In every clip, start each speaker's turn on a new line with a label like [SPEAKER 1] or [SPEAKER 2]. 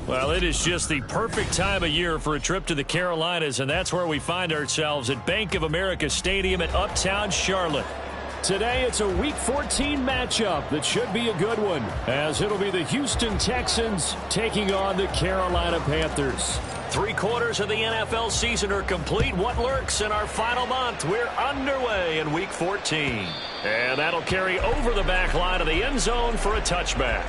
[SPEAKER 1] Well, it is just the perfect time of year for a trip to the Carolinas, and that's where we find ourselves at Bank of America Stadium in Uptown Charlotte.
[SPEAKER 2] Today, it's a Week 14 matchup that should be a good one, as it'll be the Houston Texans taking on the Carolina Panthers.
[SPEAKER 1] 3/4 of the NFL season are complete. What lurks in our final month? We're underway in Week 14. And that'll carry over the back line of the end zone for a touchback.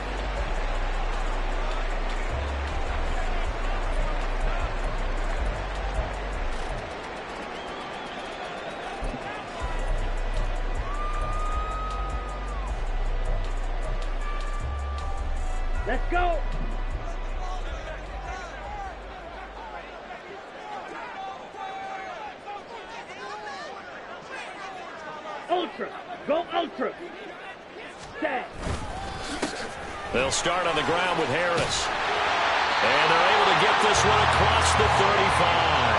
[SPEAKER 3] Let's go. Ultra. Go Ultra. Set.
[SPEAKER 1] They'll start on the ground with Harris. And they're able to get this one across the 35.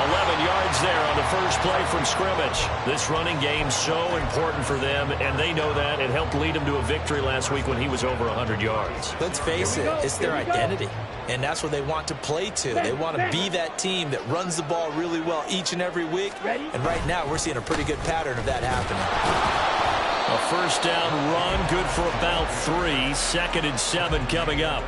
[SPEAKER 1] 11 yards there on the first play from scrimmage. This running game so important for them, and they know that. It helped lead them to a victory last week when he was over 100 yards.
[SPEAKER 4] Let's face it, it's their identity, and that's what they want to play to. They want to be that team that runs the ball really well each and every week, and right now we're seeing a pretty good pattern of that happening.
[SPEAKER 1] A first down run, good for about 3. 2nd and 7 coming up.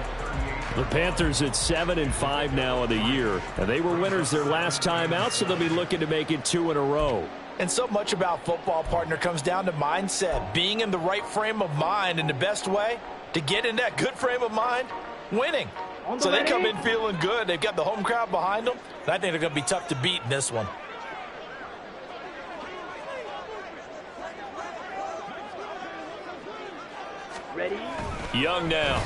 [SPEAKER 2] The Panthers at 7-5 now on the year, and they were winners their last time out, so they'll be looking to make it 2 in a row.
[SPEAKER 4] And so much about football, partner, comes down to mindset, being in the right frame of mind, and the best way to get in that good frame of mind, winning. So they come in feeling good. They've got the home crowd behind them, and I think they're going to be tough to beat in this one.
[SPEAKER 3] Ready?
[SPEAKER 1] Young now.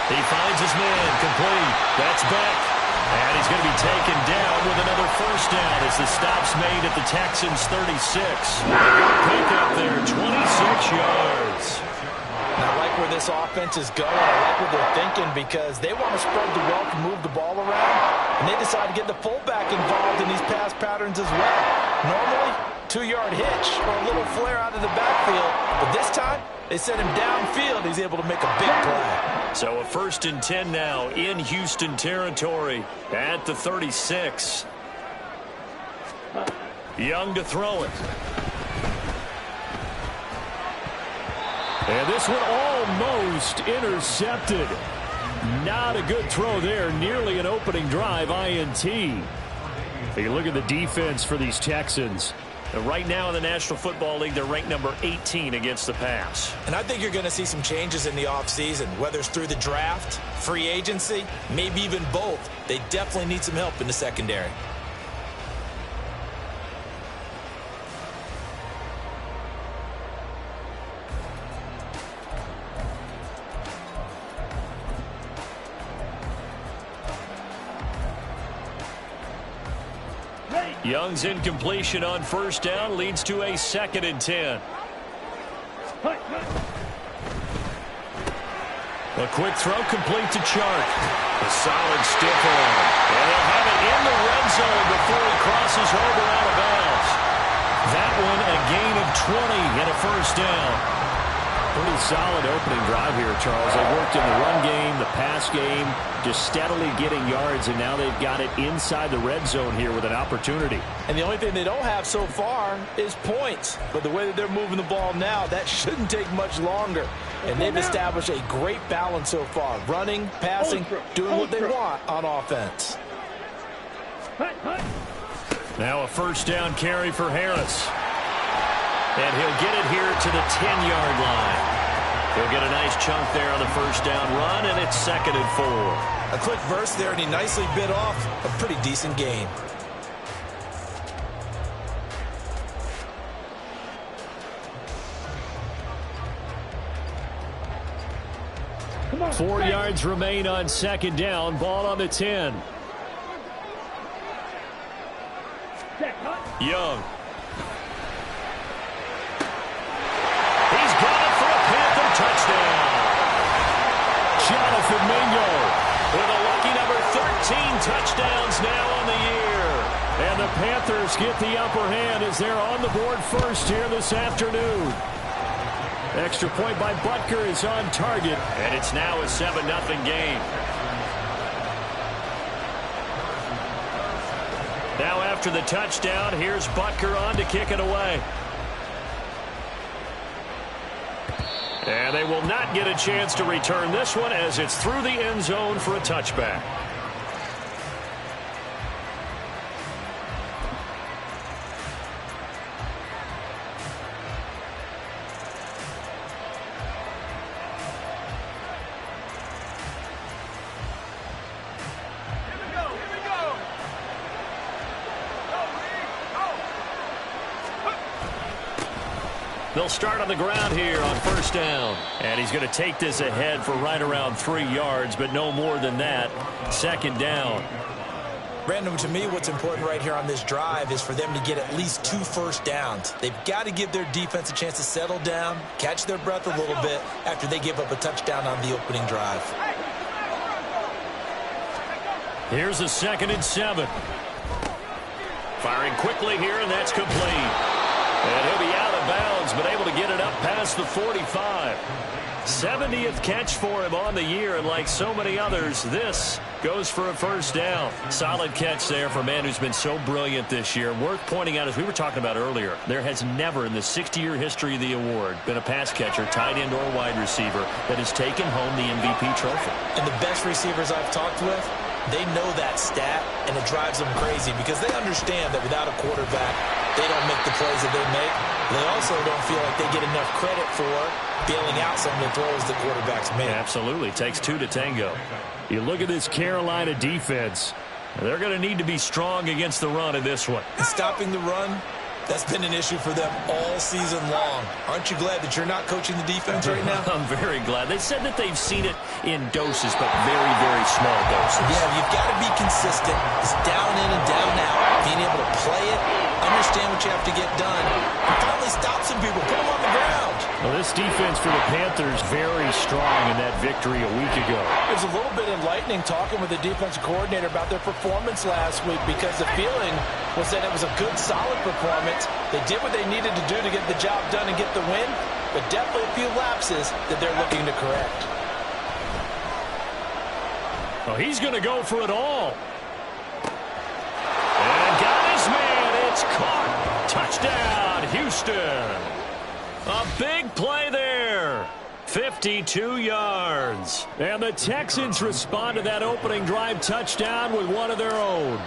[SPEAKER 1] He finds his man, complete. That's Beck. And he's going to be taken down with another first down as the stop's made at the Texans' 36. Pick up there, 26 yards.
[SPEAKER 4] I like where this offense is going. I like what they're thinking because they want to spread the wealth and move the ball around. And they decide to get the fullback involved in these pass patterns as well. Normally, 2-yard hitch or a little flare out of the backfield. But this time, they sent him downfield. He's able to make a big play.
[SPEAKER 1] So a 1st and 10 now in Houston territory at the 36. Young to throw it.
[SPEAKER 2] And this one almost intercepted. Not a good throw there. Nearly an opening drive, INT. You look at the defense for these Texans.
[SPEAKER 1] Right now in the National Football League, they're ranked number 18 against the pass.
[SPEAKER 4] And I think you're going to see some changes in the offseason, whether it's through the draft, free agency, maybe even both. They definitely need some help in the secondary.
[SPEAKER 1] Young's incompletion on first down leads to a 2nd and 10. A quick throw complete to Chark. A solid stiff arm. And he'll have it in the red zone before he crosses over out of bounds. That one a gain of 20 and a first down.
[SPEAKER 2] Pretty solid opening drive here, Charles. They worked in the run game, the pass game, just steadily getting yards, and now they've got it inside the red zone here with an opportunity.
[SPEAKER 4] And the only thing they don't have so far is points. But the way that they're moving the ball now, that shouldn't take much longer. And they've established a great balance so far. Running, passing, doing what they want on offense.
[SPEAKER 1] Now a first down carry for Harris. And he'll get it here to the 10-yard line. He'll get a nice chunk there on the first down run, and it's 2nd and 4.
[SPEAKER 4] A quick burst there, and he nicely bit off a pretty decent gain.
[SPEAKER 3] Come on,
[SPEAKER 2] 4 yards remain on 2nd down. Ball on the 10.
[SPEAKER 1] Young. He's got it for a Panther touchdown.
[SPEAKER 2] Jonathan Mingo
[SPEAKER 1] With a lucky number 13 touchdowns now on the year.
[SPEAKER 2] And the Panthers get the upper hand as they're on the board first here this afternoon. Extra point by Butker is on target.
[SPEAKER 1] And it's now a 7-0 game. Now after the touchdown, here's Butker on to kick it away. And they will not get a chance to return this one as it's through the end zone for a touchback. They'll start on the ground here on first down. And he's going to take this ahead for right around 3 yards, but no more than that. Second down.
[SPEAKER 4] Brandon, to me, what's important right here on this drive is for them to get at least 2 first downs. They've got to give their defense a chance to settle down, catch their breath a little bit after they give up a touchdown on the opening drive.
[SPEAKER 2] Here's a 2nd and 7.
[SPEAKER 1] Firing quickly here, and that's complete. And he'll be out of bounds, but able to get it up past the 45. 70th catch for him on the year, and like so many others, this goes for a first down. Solid catch there for a man who's been so brilliant this year. Worth pointing out, as we were talking about earlier, there has never in the 60-year history of the award been a pass catcher, tight end, or wide receiver that has taken home the MVP trophy.
[SPEAKER 4] And the best receivers I've talked with, they know that stat, and it drives them crazy because they understand that without a quarterback, they don't make the plays that they make. They also don't feel like they get enough credit for bailing out some of the throws the quarterbacks make.
[SPEAKER 1] Absolutely. Takes 2 to tango.
[SPEAKER 2] You look at this Carolina defense. They're going to need to be strong against the run in this one.
[SPEAKER 4] And stopping the run, that's been an issue for them all season long. Aren't you glad that you're not coaching the defense right now?
[SPEAKER 1] I'm very glad. They said that they've seen it in doses, but very, very small doses.
[SPEAKER 4] Yeah, you've got to be consistent. It's down in and down out. Being able to play it, understand what you have to get done, and finally stop some people, put them on the ground.
[SPEAKER 2] Well, this defense for the Panthers very strong in that victory a week ago.
[SPEAKER 4] It was a little bit enlightening talking with the defensive coordinator about their performance last week because the feeling was that it was a good, solid performance. They did what they needed to do to get the job done and get the win, but definitely a few lapses that they're looking to correct.
[SPEAKER 2] Well, he's going to go for it all.
[SPEAKER 1] And got his man. It's caught. Touchdown, Houston. A big play there. 52 yards.
[SPEAKER 2] And the Texans respond to that opening drive touchdown with one of their own.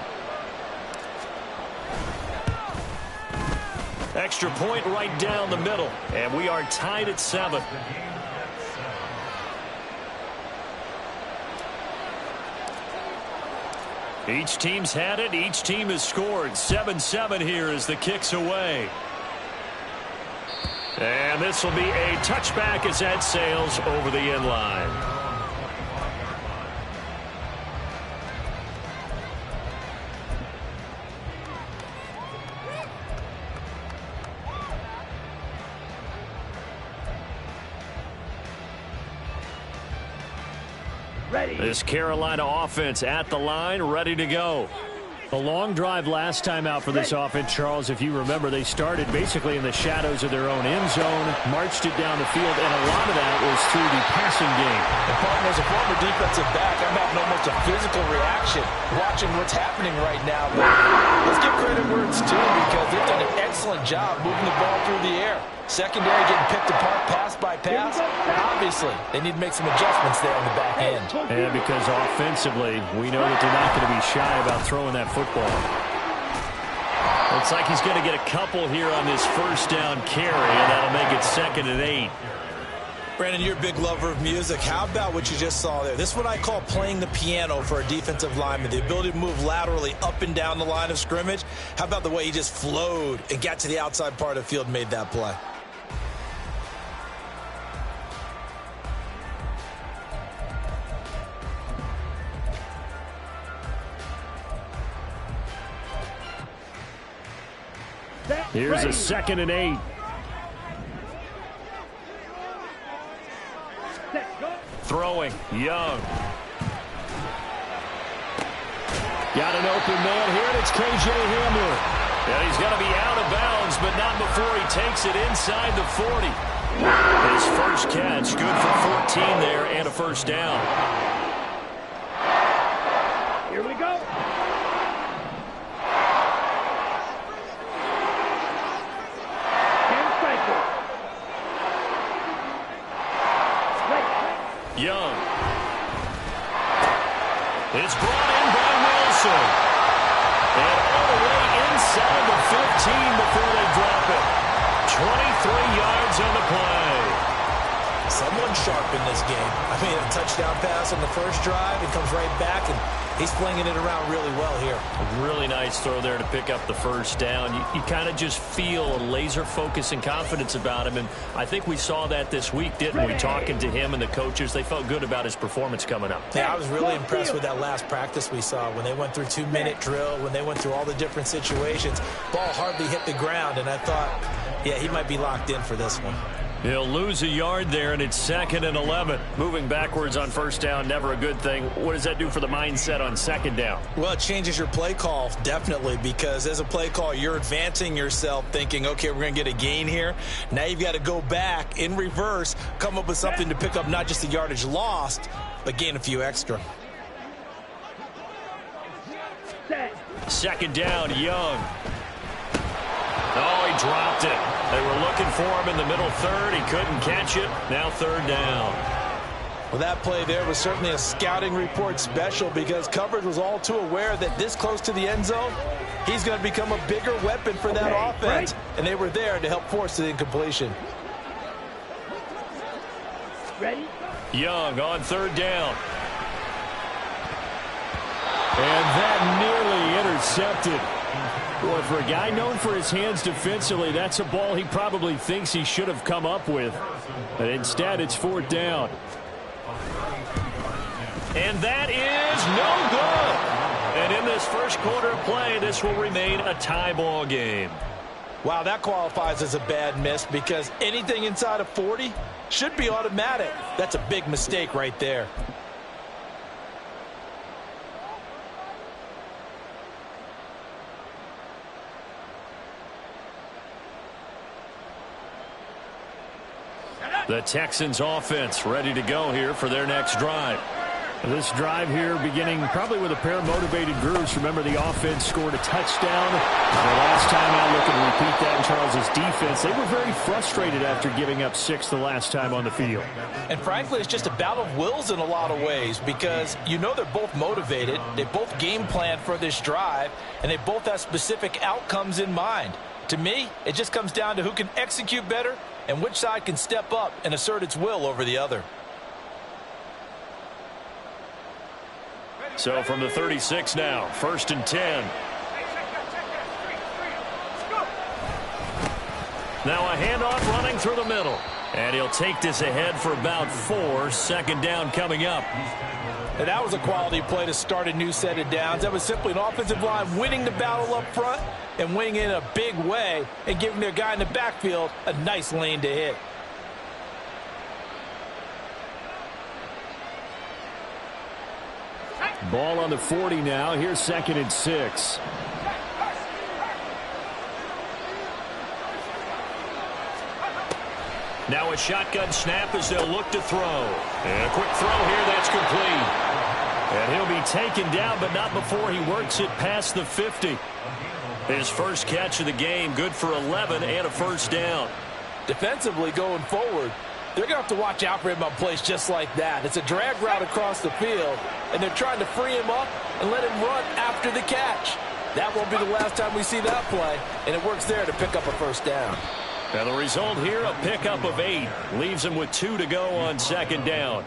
[SPEAKER 1] Extra point right down the middle. And we are tied at 7. Each team's had it. Each team has scored. 7-7 here as the kick's away. And this will be a touchback as that sails over the end line.
[SPEAKER 3] Ready.
[SPEAKER 1] This Carolina offense at the line, ready to go.
[SPEAKER 2] A long drive last time out for this offense, Charles. If you remember, they started basically in the shadows of their own end zone, marched it down the field, and a lot of that was through the passing game.
[SPEAKER 4] And partner, as a former defensive back, I'm having almost a physical reaction watching what's happening right now. But let's give credit where it's due because they've done an excellent job moving the ball through the air. Secondary getting picked apart pass by pass. Obviously, they need to make some adjustments there on the back end.
[SPEAKER 2] And because offensively, we know that they're not going to be shy about throwing that football.
[SPEAKER 1] Looks like he's going to get a couple here on this first down carry, and that'll make it 2nd and 8.
[SPEAKER 4] Brandon, you're a big lover of music. How about what you just saw there? This is what I call playing the piano for a defensive lineman, the ability to move laterally up and down the line of scrimmage. How about the way he just flowed and got to the outside part of the field and made that play?
[SPEAKER 2] Here's a 2nd and 8.
[SPEAKER 1] Throwing, Young.
[SPEAKER 2] Got an open man here, and it's KJ Hamler.
[SPEAKER 1] And he's going to be out of bounds, but not before he takes it inside the 40.
[SPEAKER 2] His first catch, good for 14 there and a first down.
[SPEAKER 3] Here we go.
[SPEAKER 2] Young. It's brought in by Wilson. And all the way inside the 15 before they drop it. 23 yards on the play.
[SPEAKER 4] Someone sharp in this game. I mean, a touchdown pass on the first drive. It comes right back, and he's flinging it around really well here.
[SPEAKER 2] A really nice throw there to pick up the first down. You kind of just feel a laser focus and confidence about him, and I think we saw that this week, didn't we? Talking to him and the coaches, they felt good about his performance coming up.
[SPEAKER 4] Yeah, I was really impressed with that last practice we saw when they went through 2-minute drill, when they went through all the different situations. Ball hardly hit the ground, and I thought, yeah, he might be locked in for this one.
[SPEAKER 2] He'll lose a yard there, and it's 2nd and 11. Moving backwards on first down, never a good thing. What does that do for the mindset on 2nd down?
[SPEAKER 4] Well, it changes your play call, definitely, because as a play call, you're advancing yourself thinking, okay, we're going to get a gain here. Now you've got to go back in reverse, come up with something to pick up not just the yardage lost, but gain a few extra.
[SPEAKER 2] 2nd down, Young. Oh, he dropped it. They were looking for him in the middle third. He couldn't catch it. Now 3rd down.
[SPEAKER 4] Well, that play there was certainly a scouting report special because coverage was all too aware that this close to the end zone, he's going to become a bigger weapon for that offense, and they were there to help force the incompletion.
[SPEAKER 3] Ready?
[SPEAKER 2] Young on 3rd down. And that nearly intercepted. Boy, for a guy known for his hands defensively, that's a ball he probably thinks he should have come up with. But instead, it's 4th down. And that is no good. And in this first quarter of play, this will remain a tie ball game.
[SPEAKER 4] Wow, that qualifies as a bad miss because anything inside of 40 should be automatic. That's a big mistake right there.
[SPEAKER 2] The Texans offense ready to go here for their next drive. This drive here beginning probably with a pair of motivated groups. Remember, the offense scored a touchdown. The last time out, looking to repeat that in Charles' defense. They were very frustrated after giving up 6 the last time on the field.
[SPEAKER 4] And frankly, it's just a battle of wills in a lot of ways because you know they're both motivated. They both game plan for this drive, and they both have specific outcomes in mind. To me, it just comes down to who can execute better and which side can step up and assert its will over the other.
[SPEAKER 2] So from the 36 now, 1st and 10. Now a handoff running through the middle. And he'll take this ahead for about 4. 2nd down coming up.
[SPEAKER 4] And that was a quality play to start a new set of downs. That was simply an offensive line winning the battle up front and winning in a big way and giving their guy in the backfield a nice lane to hit.
[SPEAKER 2] Ball on the 40 now. Here's 2nd and 6. Now a shotgun snap as they'll look to throw. And a quick throw here, that's complete. And he'll be taken down, but not before he works it past the 50. His first catch of the game, good for 11 and a first down.
[SPEAKER 4] Defensively going forward, they're going to have to watch out for him on plays just like that. It's a drag route across the field, and they're trying to free him up and let him run after the catch. That won't be the last time we see that play, and it works there to pick up a first down.
[SPEAKER 2] And the result here, a pickup of 8. Leaves him with 2 to go on 2nd down.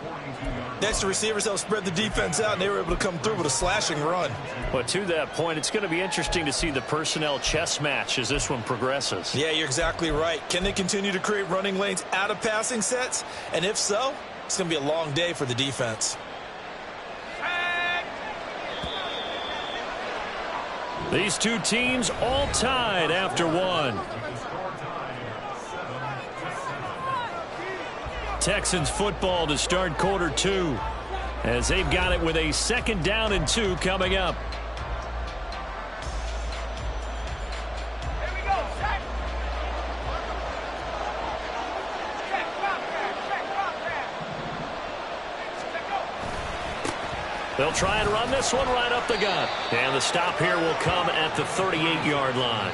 [SPEAKER 4] Next, the receivers helped spread the defense out, and they were able to come through with a slashing run.
[SPEAKER 2] But to that point, it's going to be interesting to see the personnel chess match as this one progresses.
[SPEAKER 4] Yeah, you're exactly right. Can they continue to create running lanes out of passing sets? And if so, it's going to be a long day for the defense.
[SPEAKER 2] These two teams all tied after 1. Texans football to start quarter 2 as they've got it with a 2nd down and 2 coming up.
[SPEAKER 1] They'll try and run this one right up the gut. And the stop here will come at the 38-yard line.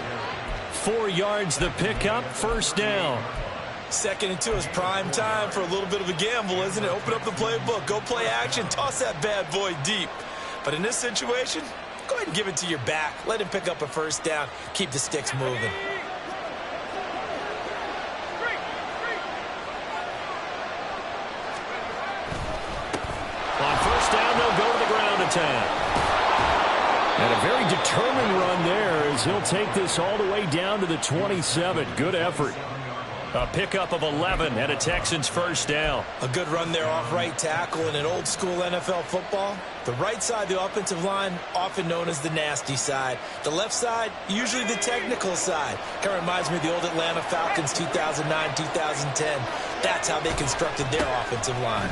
[SPEAKER 1] 4 yards the pickup, first down.
[SPEAKER 4] 2nd and 2 is prime time for a little bit of a gamble, isn't it? Open up the playbook, go play action, toss that bad boy deep. But in this situation, go ahead and give it to your back. Let him pick up a first down. Keep the sticks moving.
[SPEAKER 1] On first down, they'll go to the ground attack.
[SPEAKER 2] And a very determined run there as he'll take this all the way down to the 27. Good effort.
[SPEAKER 1] A pickup of 11 and a Texans first down.
[SPEAKER 4] A good run there off right tackle in an old school NFL football. The right side of the offensive line, often known as the nasty side. The left side, usually the technical side. Kind of reminds me of the old Atlanta Falcons 2009, 2010. That's how they constructed their offensive line.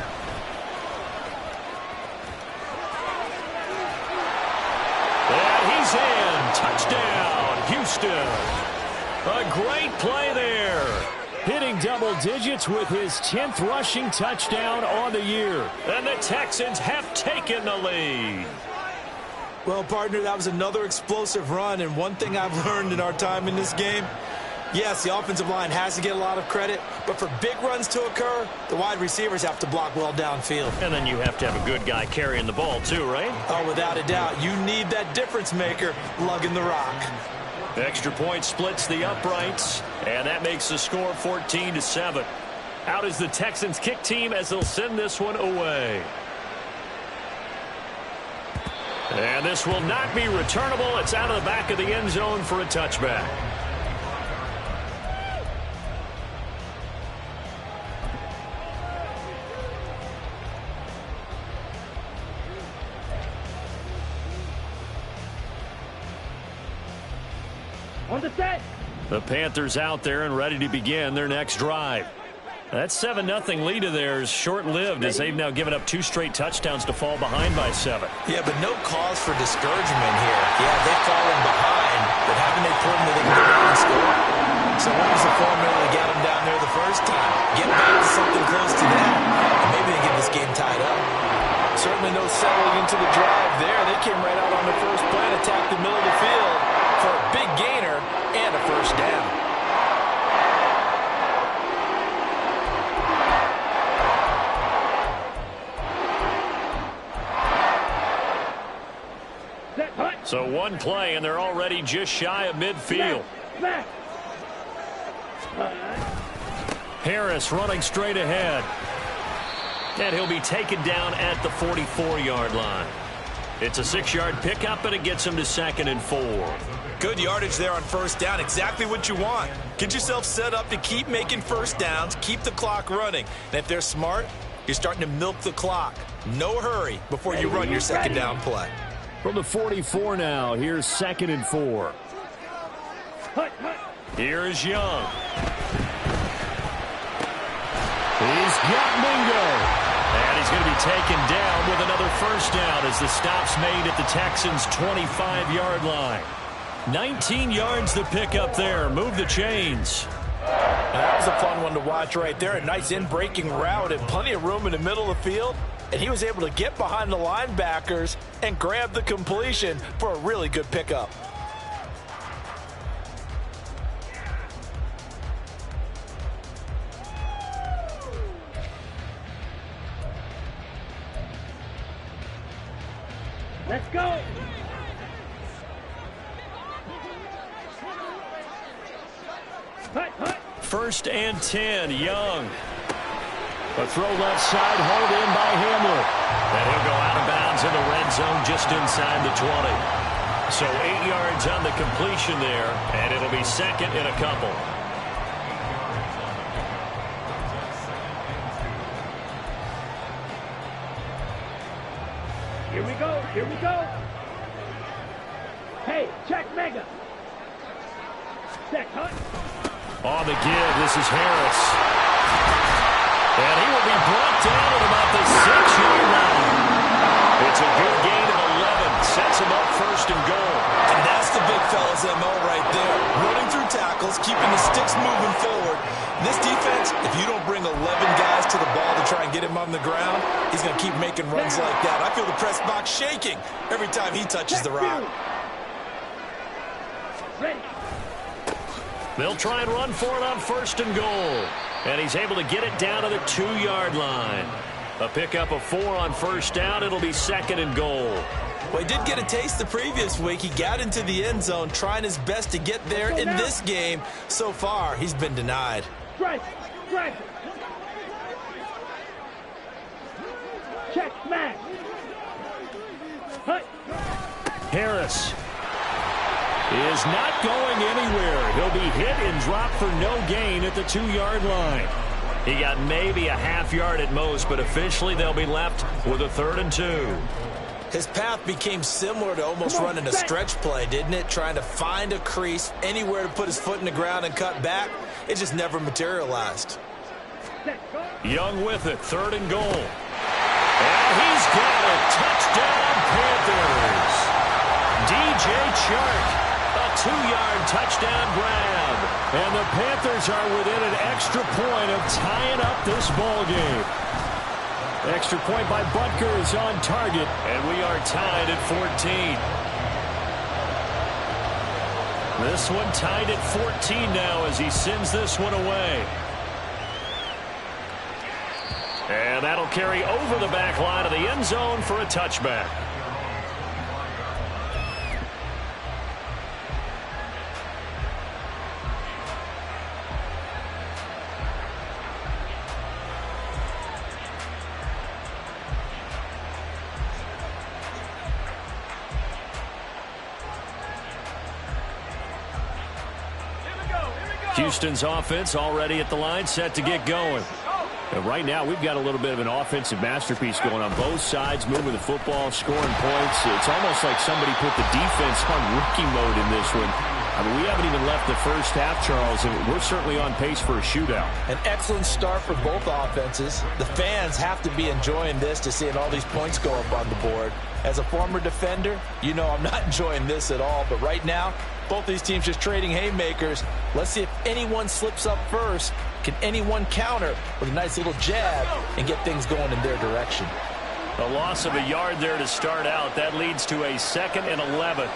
[SPEAKER 1] And he's in. Touchdown, Houston. A great play there.
[SPEAKER 2] Hitting double digits with his 10th rushing touchdown on the year.
[SPEAKER 1] And the Texans have taken the lead.
[SPEAKER 4] Well, partner, that was another explosive run, and one thing I've learned in our time in this game, yes, the offensive line has to get a lot of credit, but for big runs to occur, the wide receivers have to block well downfield.
[SPEAKER 1] And then you have to have a good guy carrying the ball too, right?
[SPEAKER 4] Oh, without a doubt. You need that difference maker lugging the rock.
[SPEAKER 1] Extra point splits the uprights, and that makes the score 14-7. Out is the Texans kick team as they'll send this one away. And this will not be returnable. It's out of the back of the end zone for a touchback.
[SPEAKER 3] On the set.
[SPEAKER 1] The Panthers out there and ready to begin their next drive. That 7-0 lead of theirs short-lived as they've now given up 2 straight touchdowns to fall behind by 7.
[SPEAKER 4] Yeah, but no cause for discouragement here. Yeah, they've fallen behind, but haven't they proven that they can go down and score? So what was the formula to get them down there the first time? Get back to something close to that, and maybe they get this game tied up. Certainly no settling into the drive there. They came right out on the first play and attacked the middle of the field for a big gainer and a first down.
[SPEAKER 1] So one play, and they're already just shy of midfield. Harris running straight ahead. And he'll be taken down at the 44-yard line. It's a 6-yard pickup, and it gets him to 2nd and 4.
[SPEAKER 4] Good yardage there on first down. Exactly what you want. Get yourself set up to keep making first downs, keep the clock running. And if they're smart, you're starting to milk the clock. No hurry before you run your second down play.
[SPEAKER 2] From the 44 now, here's 2nd and 4.
[SPEAKER 1] Here's Young.
[SPEAKER 2] He's got Mingo.
[SPEAKER 1] And he's going to be taken down with another first down as the stop's made at the Texans' 25-yard line. 19 yards to pick up there. Move the chains.
[SPEAKER 4] That was a fun one to watch right there. A nice in-breaking route and plenty of room in the middle of the field. And he was able to get behind the linebackers and grab the completion for a really good pickup.
[SPEAKER 3] Let's go.
[SPEAKER 1] First and 10, Young. A throw left side, hauled in by Hamler. And he'll go out of bounds in the red zone just inside the 20. So 8 yards on the completion there, and it'll be 2nd and a couple.
[SPEAKER 3] Here we go. Here we go. Hey, check Mega. Set, Hunt.
[SPEAKER 1] On the give, this is Harris. And he will be brought down at about the 6-yard line. It's a good gain of 11. Sets him up 1st and goal.
[SPEAKER 4] And that's That's a big fella's MO right there. Running through tackles, keeping the sticks moving forward. This defense, if you don't bring 11 guys to the ball to try and get him on the ground, he's going to keep making runs like that. I feel the press box shaking every time he touches the rock.
[SPEAKER 3] Ready.
[SPEAKER 1] They'll try and run for it on 1st and goal. And he's able to get it down to the 2-yard line. A pickup of 4 on 1st down. It'll be 2nd and goal.
[SPEAKER 4] Well, he did get a taste the previous week. He got into the end zone trying his best to get there in this game. So far, he's been denied.
[SPEAKER 3] Strike. Strike. Check. Smash. Hut.
[SPEAKER 1] Harris is not going anywhere. He'll be hit and dropped for no gain at the 2-yard line. He got maybe a half yard at most, but officially they'll be left with a 3rd and 2.
[SPEAKER 4] His path became similar to almost running a stretch play, didn't it? Trying to find a crease, anywhere to put his foot in the ground and cut back. It just never materialized.
[SPEAKER 1] Young with it, 3rd and goal. And he's got it. Touchdown, Panthers. DJ Chark. A 2-yard touchdown grab. And the Panthers are within an extra point of tying up this ball game. Extra point by Butker is on target. And we are tied at 14. This one tied at 14 now as he sends this one away. And that'll carry over the back line of the end zone for a touchback. Houston's offense already at the line, set to get going. And right now, we've got a little bit of an offensive masterpiece going on both sides, moving the football, scoring points. It's almost like somebody put the defense on rookie mode in this one. I mean, we haven't even left the first half, Charles, and we're certainly on pace for a shootout.
[SPEAKER 4] An excellent start for both offenses. The fans have to be enjoying this to seeing all these points go up on the board. As a former defender, you know I'm not enjoying this at all. But right now, both these teams just trading haymakers. Let's see if anyone slips up first. Can anyone counter with a nice little jab and get things going in their direction?
[SPEAKER 1] A loss of a yard there to start out. That leads to a 2nd and 11.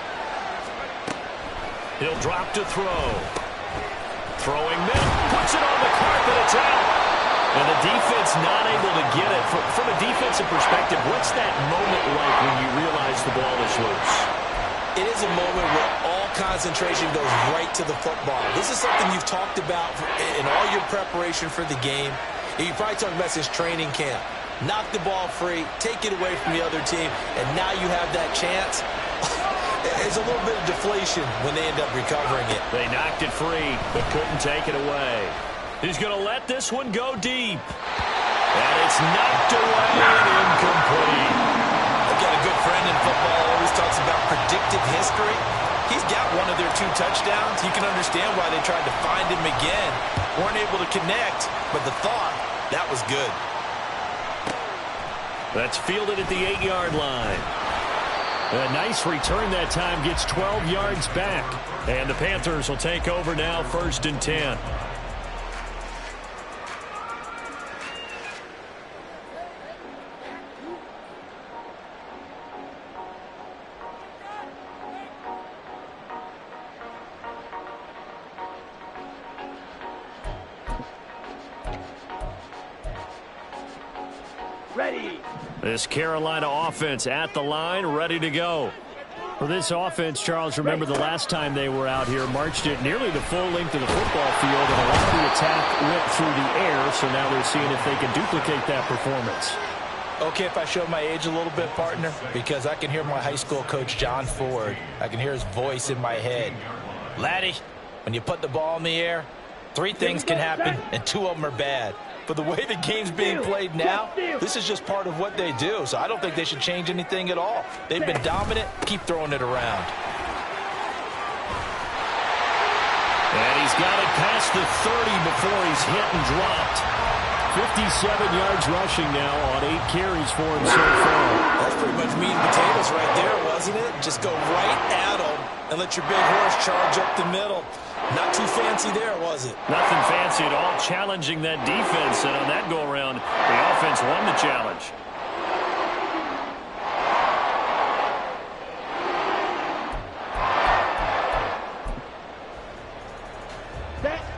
[SPEAKER 1] He'll drop to throw. Throwing middle. Puts it on the carpet. It's out. And the defense not able to get it. From a defensive perspective, what's that moment like when you realize the ball is loose?
[SPEAKER 4] It is a moment where all concentration goes right to the football. This is something you've talked about in all your preparation for the game. You probably talked about this training camp. Knock the ball free, take it away from the other team, and now you have that chance. There's a little bit of deflation when they end up recovering it.
[SPEAKER 1] They knocked it free, but couldn't take it away. He's going to let this one go deep. And it's knocked away and incomplete.
[SPEAKER 4] I've got a good friend in football, always talks about predictive history. He's got one of their 2 touchdowns. You can understand why they tried to find him again. Weren't able to connect, but the thought, that was good.
[SPEAKER 1] That's fielded at the 8-yard line. A nice return that time, gets 12 yards back. And the Panthers will take over now, 1st and 10.
[SPEAKER 3] Ready.
[SPEAKER 1] This Carolina offense at the line, ready to go.
[SPEAKER 2] For this offense, Charles, remember the last time they were out here, marched it nearly the full length of the football field, and a lot of the attack went through the air, so now they're seeing if they can duplicate that performance.
[SPEAKER 4] Okay, if I show my age a little bit, partner, because I can hear my high school coach, John Ford. I can hear his voice in my head. Laddie, when you put the ball in the air, 3 things can happen, and 2 of them are bad. But the way the game's being played now, this is just part of what they do. So I don't think they should change anything at all. They've been dominant. Keep throwing it around.
[SPEAKER 1] And he's got it past the 30 before he's hit and dropped.
[SPEAKER 2] 57 yards rushing now on 8 carries for him so far.
[SPEAKER 4] That's pretty much meat and potatoes right there, wasn't it? Just go right at him and let your big horse charge up the middle. Not too fancy there, was it?
[SPEAKER 2] Nothing fancy at all, challenging that defense, and on that go-around, the offense won the challenge.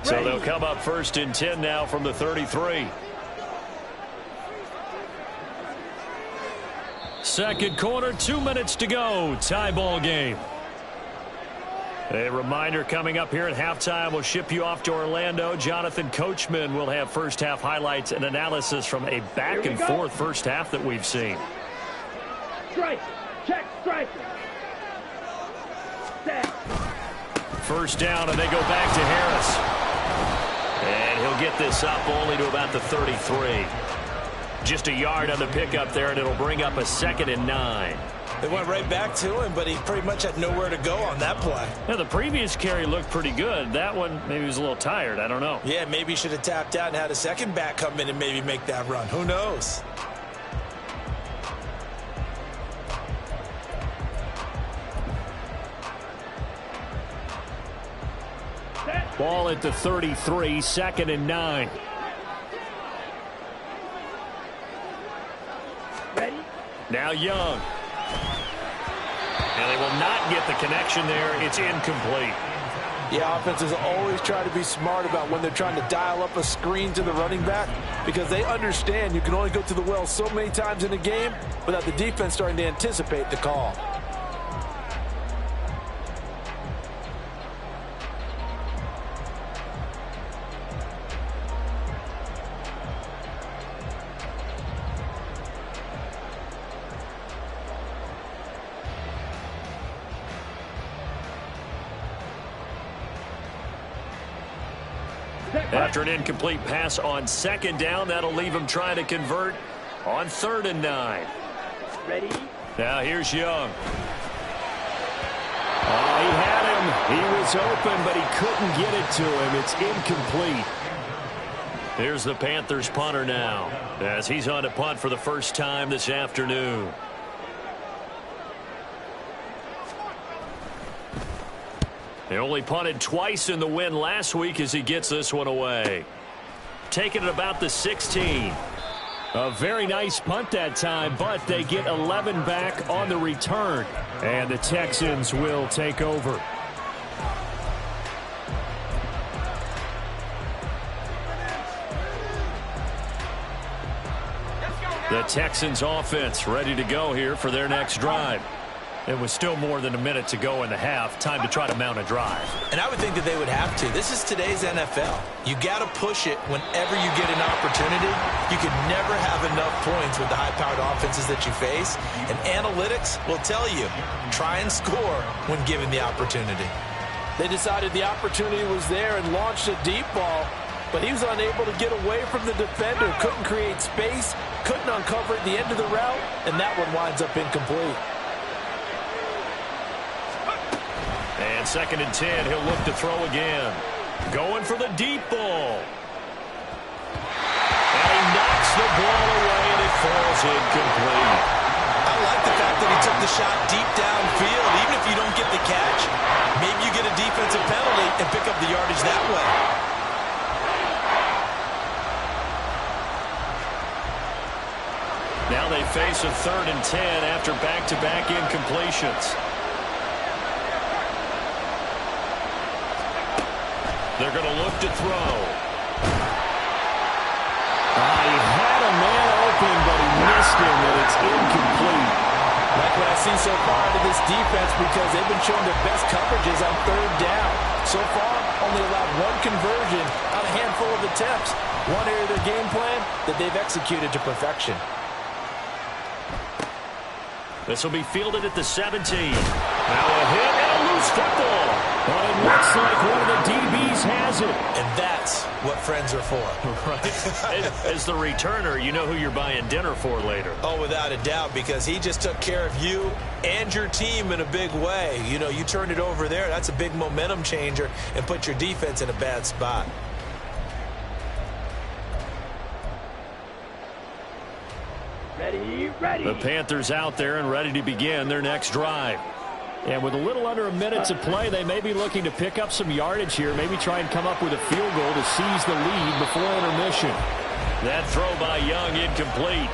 [SPEAKER 2] So they'll come up 1st and 10 now from the 33. Second quarter, 2 minutes to go. Tie ball game. A reminder coming up here at halftime. We'll ship you off to Orlando. Jonathan Coachman will have first half highlights and analysis from a back and forth first half that we've seen.
[SPEAKER 3] Strike. Check. Strike. Set.
[SPEAKER 2] First down, and they go back to Harris. And he'll get this up only to about the 33. Just a yard on the pickup there, and it'll bring up a 2nd and 9.
[SPEAKER 4] They went right back to him, but he pretty much had nowhere to go on that play.
[SPEAKER 2] Now, the previous carry looked pretty good. That one, maybe he was a little tired. I don't know.
[SPEAKER 4] Yeah, maybe he should have tapped out and had a second back come in and maybe make that run. Who knows?
[SPEAKER 2] Ball at the 33, 2nd and 9.
[SPEAKER 3] Ready?
[SPEAKER 2] Now Young. And they will not get the connection there. It's incomplete.
[SPEAKER 5] Yeah, offenses always try to be smart about when they're trying to dial up a screen to the running back because they understand you can only go to the well so many times in a game without the defense starting to anticipate the call.
[SPEAKER 2] After an incomplete pass on 2nd down, that'll leave him trying to convert on 3rd and 9.
[SPEAKER 3] Ready?
[SPEAKER 2] Now here's Young. Oh, he had him. He was open, but he couldn't get it to him. It's incomplete. Here's the Panthers punter now, as he's on to punt for the first time this afternoon. They only punted twice in the win last week as he gets this one away. Taking it about the 16. A very nice punt that time, but they get 11 back on the return. And the Texans will take over. The Texans offense ready to go here for their next drive. It was still more than a minute to go in the half. Time to try to mount a drive.
[SPEAKER 4] And I would think that they would have to. This is today's NFL. You got to push it whenever you get an opportunity. You can never have enough points with the high-powered offenses that you face. And analytics will tell you, try and score when given the opportunity.
[SPEAKER 5] They decided the opportunity was there and launched a deep ball, but he was unable to get away from the defender. Couldn't create space, couldn't uncover at the end of the route, and that one winds up incomplete.
[SPEAKER 2] And 2nd and 10, he'll look to throw again. Going for the deep ball. And he knocks the ball away, and it falls incomplete.
[SPEAKER 4] I like the fact that he took the shot deep downfield. Even if you don't get the catch, maybe you get a defensive penalty and pick up the yardage that way.
[SPEAKER 2] Now they face a 3rd and 10 after back-to-back incompletions. They're going to look to throw. He had a man open, but he missed him, and it's incomplete.
[SPEAKER 5] Like what I see so far out of this defense because they've been showing their best coverages on 3rd down. So far, only allowed one conversion on a handful of attempts. One area of their game plan that they've executed to perfection.
[SPEAKER 2] This will be fielded at the 17. Now a hit and a loose football. But it looks like one of the DBs has it.
[SPEAKER 4] And that's what friends are for.
[SPEAKER 2] Right. As the returner, you know who you're buying dinner for later.
[SPEAKER 4] Oh, without a doubt, because he just took care of you and your team in a big way. You know, you turned it over there. That's a big momentum changer and put your defense in a bad spot.
[SPEAKER 3] Ready, ready.
[SPEAKER 2] The Panthers out there and ready to begin their next drive. And with a little under a minute to play, they may be looking to pick up some yardage here, maybe try and come up with a field goal to seize the lead before intermission.
[SPEAKER 1] That throw by Young incomplete.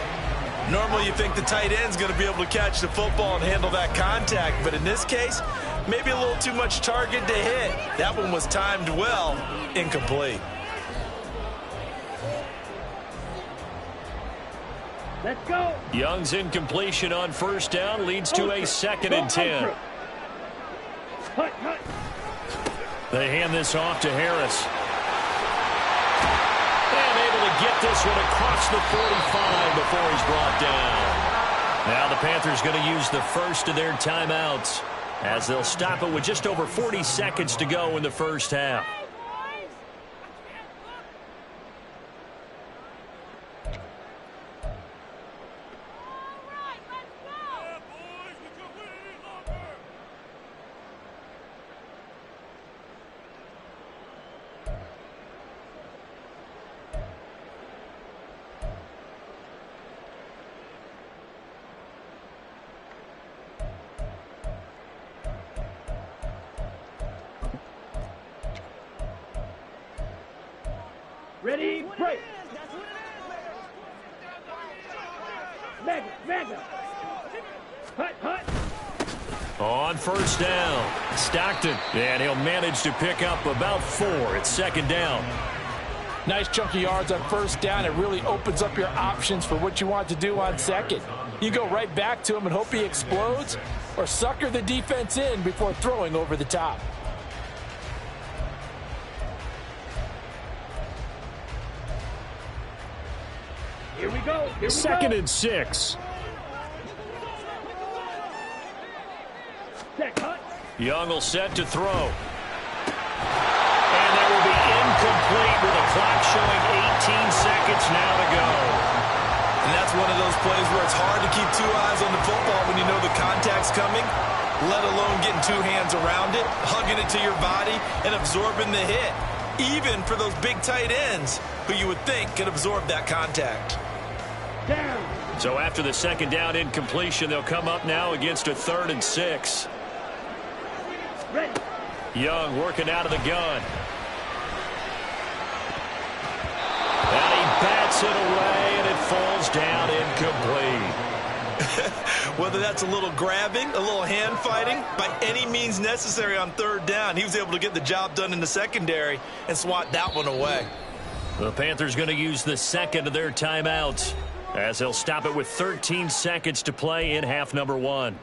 [SPEAKER 5] Normally you think the tight end's going to be able to catch the football and handle that contact, but in this case, maybe a little too much target to hit. That one was timed well, incomplete.
[SPEAKER 3] Let's go.
[SPEAKER 1] Young's incompletion on first down leads to a 2nd and 10.
[SPEAKER 3] Hut, hut.
[SPEAKER 1] They hand this off to Harris. And able to get this one across the 45 before he's brought down. Now the Panthers going to use the first of their timeouts as they'll stop it with just over 40 seconds to go in the first half.
[SPEAKER 3] Ready, break. Mega. Hut, hut.
[SPEAKER 1] On first down, Stockton, and he'll manage to pick up about 4. It's 2nd down.
[SPEAKER 4] Nice chunk of yards on first down. It really opens up your options for what you want to do on second. You go right back to him and hope he explodes, or sucker the defense in before throwing over the top.
[SPEAKER 3] Here we go.
[SPEAKER 2] 2nd and 6.
[SPEAKER 3] Check, hut.
[SPEAKER 1] Young will set to throw. And that will be incomplete with the clock showing 18 seconds now to go.
[SPEAKER 5] And that's one of those plays where it's hard to keep 2 eyes on the football when you know the contact's coming, let alone getting 2 hands around it, hugging it to your body, and absorbing the hit. Even for those big tight ends who you would think could absorb that contact.
[SPEAKER 3] Down.
[SPEAKER 1] So after the 2nd down incompletion, they'll come up now against a 3rd and 6.
[SPEAKER 3] Ready.
[SPEAKER 1] Young working out of the gun. And he bats it away, and it falls down incomplete.
[SPEAKER 5] Whether that's a little grabbing, a little hand fighting, by any means necessary on 3rd down, he was able to get the job done in the secondary and swat that one away.
[SPEAKER 1] The Panthers going to use the 2nd of their timeouts as they'll stop it with 13 seconds to play in half number 1.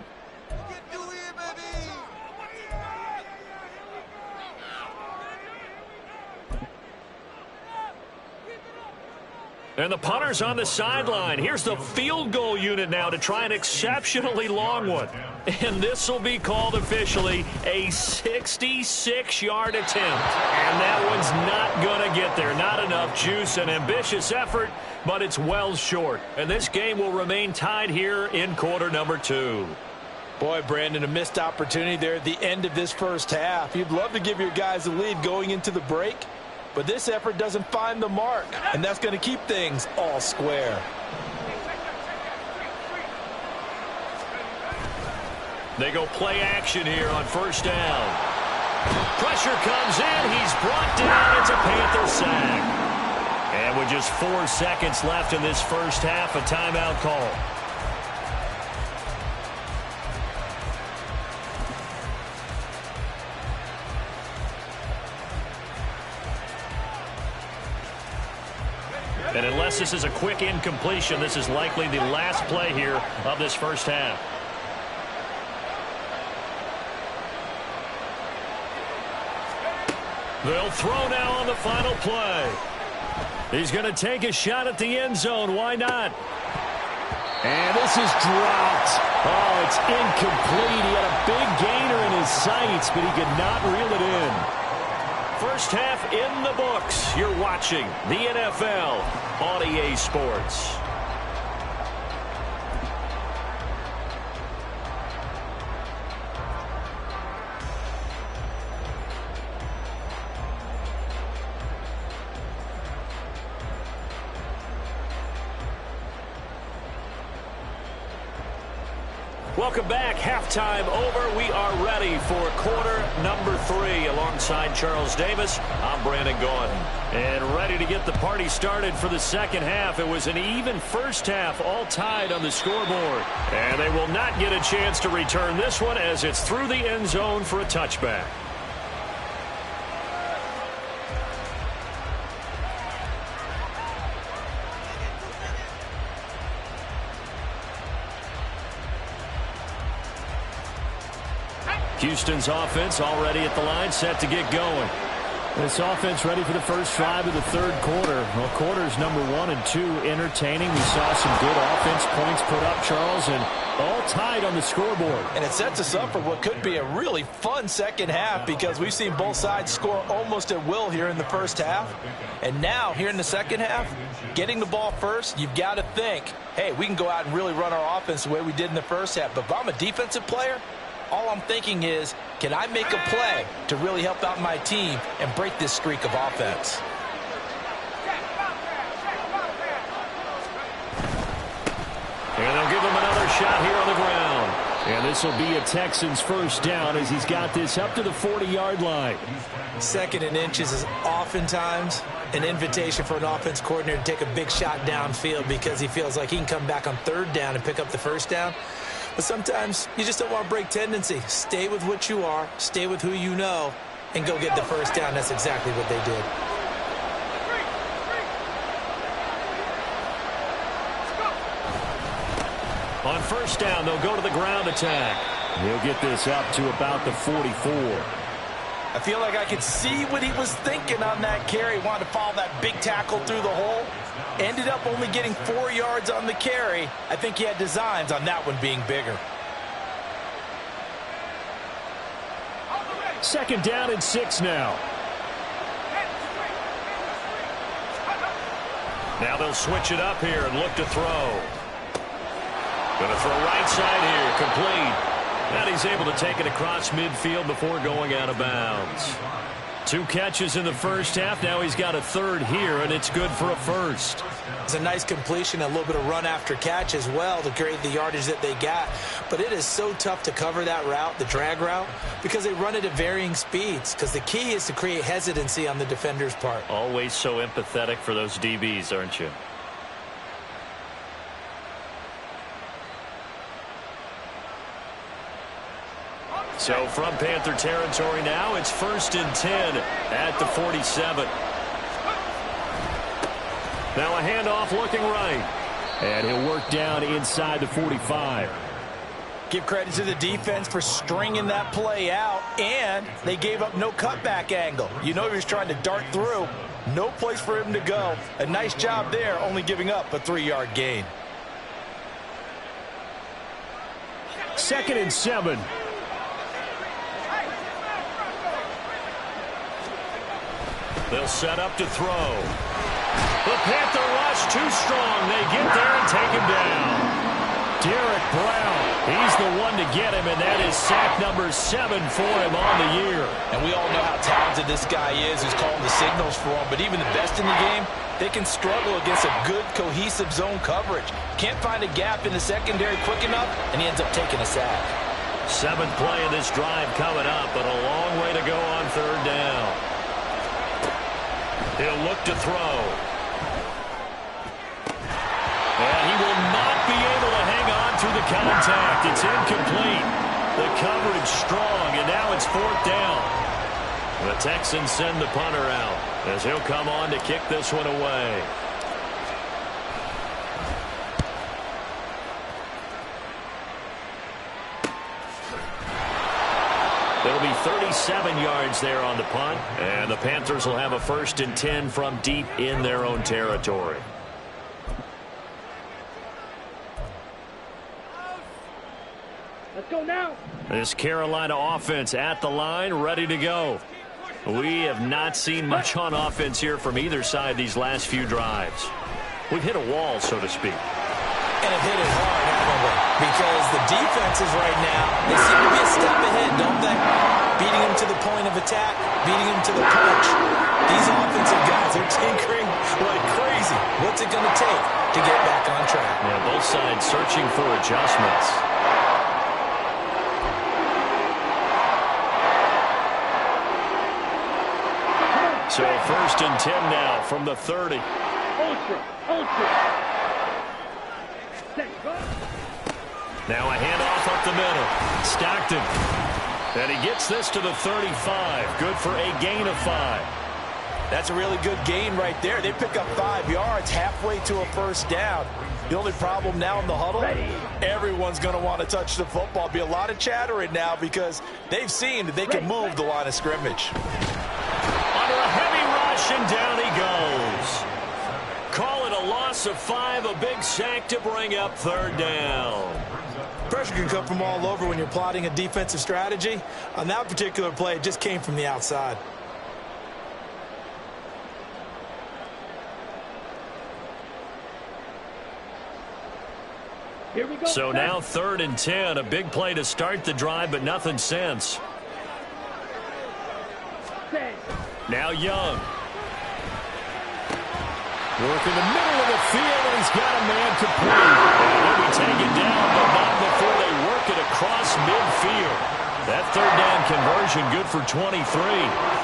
[SPEAKER 1] And the punter's on the sideline. Here's the field goal unit now to try an exceptionally long one. And this will be called officially a 66-yard attempt. And that one's not going to get there. Not enough juice, an ambitious effort, but it's well short. And this game will remain tied here in quarter number 2.
[SPEAKER 4] Boy, Brandon, a missed opportunity there at the end of this first half. You'd love to give your guys a lead going into the break, but this effort doesn't find the mark, and that's going to keep things all square.
[SPEAKER 1] They go play action here on first down. Pressure comes in. He's brought down. It's a Panther sack. And with just 4 seconds left in this first half, a timeout call. And unless this is a quick incompletion, this is likely the last play here of this first half. They'll throw now on the final play. He's going to take a shot at the end zone. Why not?
[SPEAKER 2] And this is dropped. Oh, it's incomplete. He had a big gainer in his sights, but he could not reel it in.
[SPEAKER 1] First half in the books. You're watching the NFL on EA Sports. Welcome back. Halftime over. We are ready for quarter number 3. Alongside Charles Davis, I'm Brandon Gaudin. And ready to get the party started for the second half. It was an even first half, all tied on the scoreboard. And they will not get a chance to return this one as it's through the end zone for a touchback. Houston's offense already at the line, set to get going.
[SPEAKER 2] This offense ready for the first drive of the third quarter. Well, quarters number 1 and 2 entertaining. We saw some good offense points put up, Charles, and all tied on the scoreboard.
[SPEAKER 4] And it sets us up for what could be a really fun second half because we've seen both sides score almost at will here in the first half. And now, here in the second half, getting the ball first, you've got to think, hey, we can go out and really run our offense the way we did in the first half. But if I'm a defensive player, all I'm thinking is, can I make a play to really help out my team and break this streak of offense?
[SPEAKER 1] And they'll give him another shot here on the ground.
[SPEAKER 2] And this will be a Texans first down as he's got this up to the 40-yard line.
[SPEAKER 4] 2nd and inches is oftentimes an invitation for an offense coordinator to take a big shot downfield because he feels like he can come back on 3rd down and pick up the first down. But sometimes you just don't want to break tendency. Stay with what you are, stay with who you know, and go get the first down. That's exactly what they did.
[SPEAKER 1] On first down, they'll go to the ground attack.
[SPEAKER 2] He'll get this up to about the 44.
[SPEAKER 4] I feel like I could see what he was thinking on that carry. Wanted to follow that big tackle through the hole. Ended up only getting 4 yards on the carry. I think he had designs on that one being bigger.
[SPEAKER 2] 2nd down and 6 now.
[SPEAKER 1] Now they'll switch it up here and look to throw. Going to throw right side here, complete. And he's able to take it across midfield before going out of bounds. 2 catches in the first half. Now he's got a 3rd here, and it's good for a first.
[SPEAKER 4] It's a nice completion, a little bit of run after catch as well to create the yardage that they got. But it is so tough to cover that route, the drag route, because they run it at varying speeds. Because the key is to create hesitancy on the defender's part.
[SPEAKER 1] Always so empathetic for those DBs, aren't you? So from Panther territory now, it's 1st and 10 at the 47. Now a handoff looking right.
[SPEAKER 2] And he'll work down inside the 45.
[SPEAKER 4] Give credit to the defense for stringing that play out, and they gave up no cutback angle. You know he was trying to dart through. No place for him to go. A nice job there, only giving up a 3-yard gain.
[SPEAKER 2] 2nd and 7.
[SPEAKER 1] They'll set up to throw. The Panther rush too strong. They get there and take him down.
[SPEAKER 2] Derek Brown, he's the one to get him, and that is sack number 7 for him on the year.
[SPEAKER 4] And we all know how talented this guy is who's calling the signals for him. But even the best in the game, they can struggle against a good, cohesive zone coverage. Can't find a gap in the secondary quick enough, and he ends up taking a sack.
[SPEAKER 1] 7th play of this drive coming up, but a long way to go on 3rd down. He'll look to throw. And he will not be able to hang on through the contact. It's incomplete. The coverage strong, and now it's 4th down. The Texans send the punter out as he'll come on to kick this one away. It'll be 37 yards there on the punt, and the Panthers will have a 1st and 10 from deep in their own territory.
[SPEAKER 3] Let's go now.
[SPEAKER 1] This Carolina offense at the line, ready to go. We have not seen much on offense here from either side these last few drives. We've hit a wall, so to speak.
[SPEAKER 4] And have hit it hard, haven't we? Because the defenses right now, they seem to be a step ahead, don't they? Beating them to the point of attack, beating them to the punch. These offensive guys are tinkering like crazy. What's it going to take to get back on track?
[SPEAKER 1] Yeah, both sides searching for adjustments. So 1st and 10 now from the 30.
[SPEAKER 3] Ultra.
[SPEAKER 1] Now a handoff up the middle. Stockton. And he gets this to the 35. Good for a gain of 5.
[SPEAKER 4] That's a really good gain right there. They pick up 5 yards halfway to a first down. The only problem now in the huddle, everyone's going to want to touch the football. Be a lot of chattering now because they've seen that they can move the line of scrimmage.
[SPEAKER 1] Under a heavy rush, and down he goes. Call it a loss of 5, a big sack to bring up 3rd down.
[SPEAKER 4] Pressure can come from all over when you're plotting a defensive strategy. On that particular play, it just came from the outside.
[SPEAKER 3] Here we go.
[SPEAKER 1] So now 3rd and 10, a big play to start the drive, but nothing since. Now Young. Working the middle of the field, and he's got a man complete. And he'll be taken down, but not before they work it across midfield. That 3rd down conversion good for 23.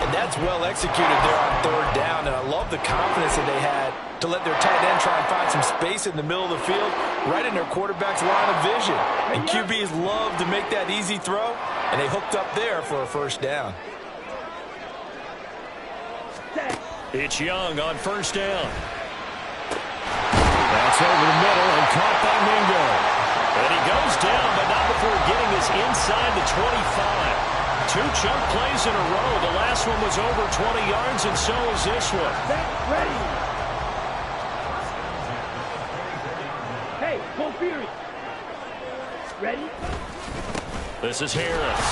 [SPEAKER 4] And that's well executed there on 3rd down, and I love the confidence that they had to let their tight end try and find some space in the middle of the field, right in their quarterback's line of vision. And QBs love to make that easy throw, and they hooked up there for a 1st down.
[SPEAKER 1] It's Young on 1st down. That's over the middle and caught by Mingo. And he goes down, but not before getting this inside the 25. 2 chunk plays in a row. The last one was over 20 yards, and so is this one.
[SPEAKER 3] Ready. Hey, full fury. Ready?
[SPEAKER 1] This is Harris.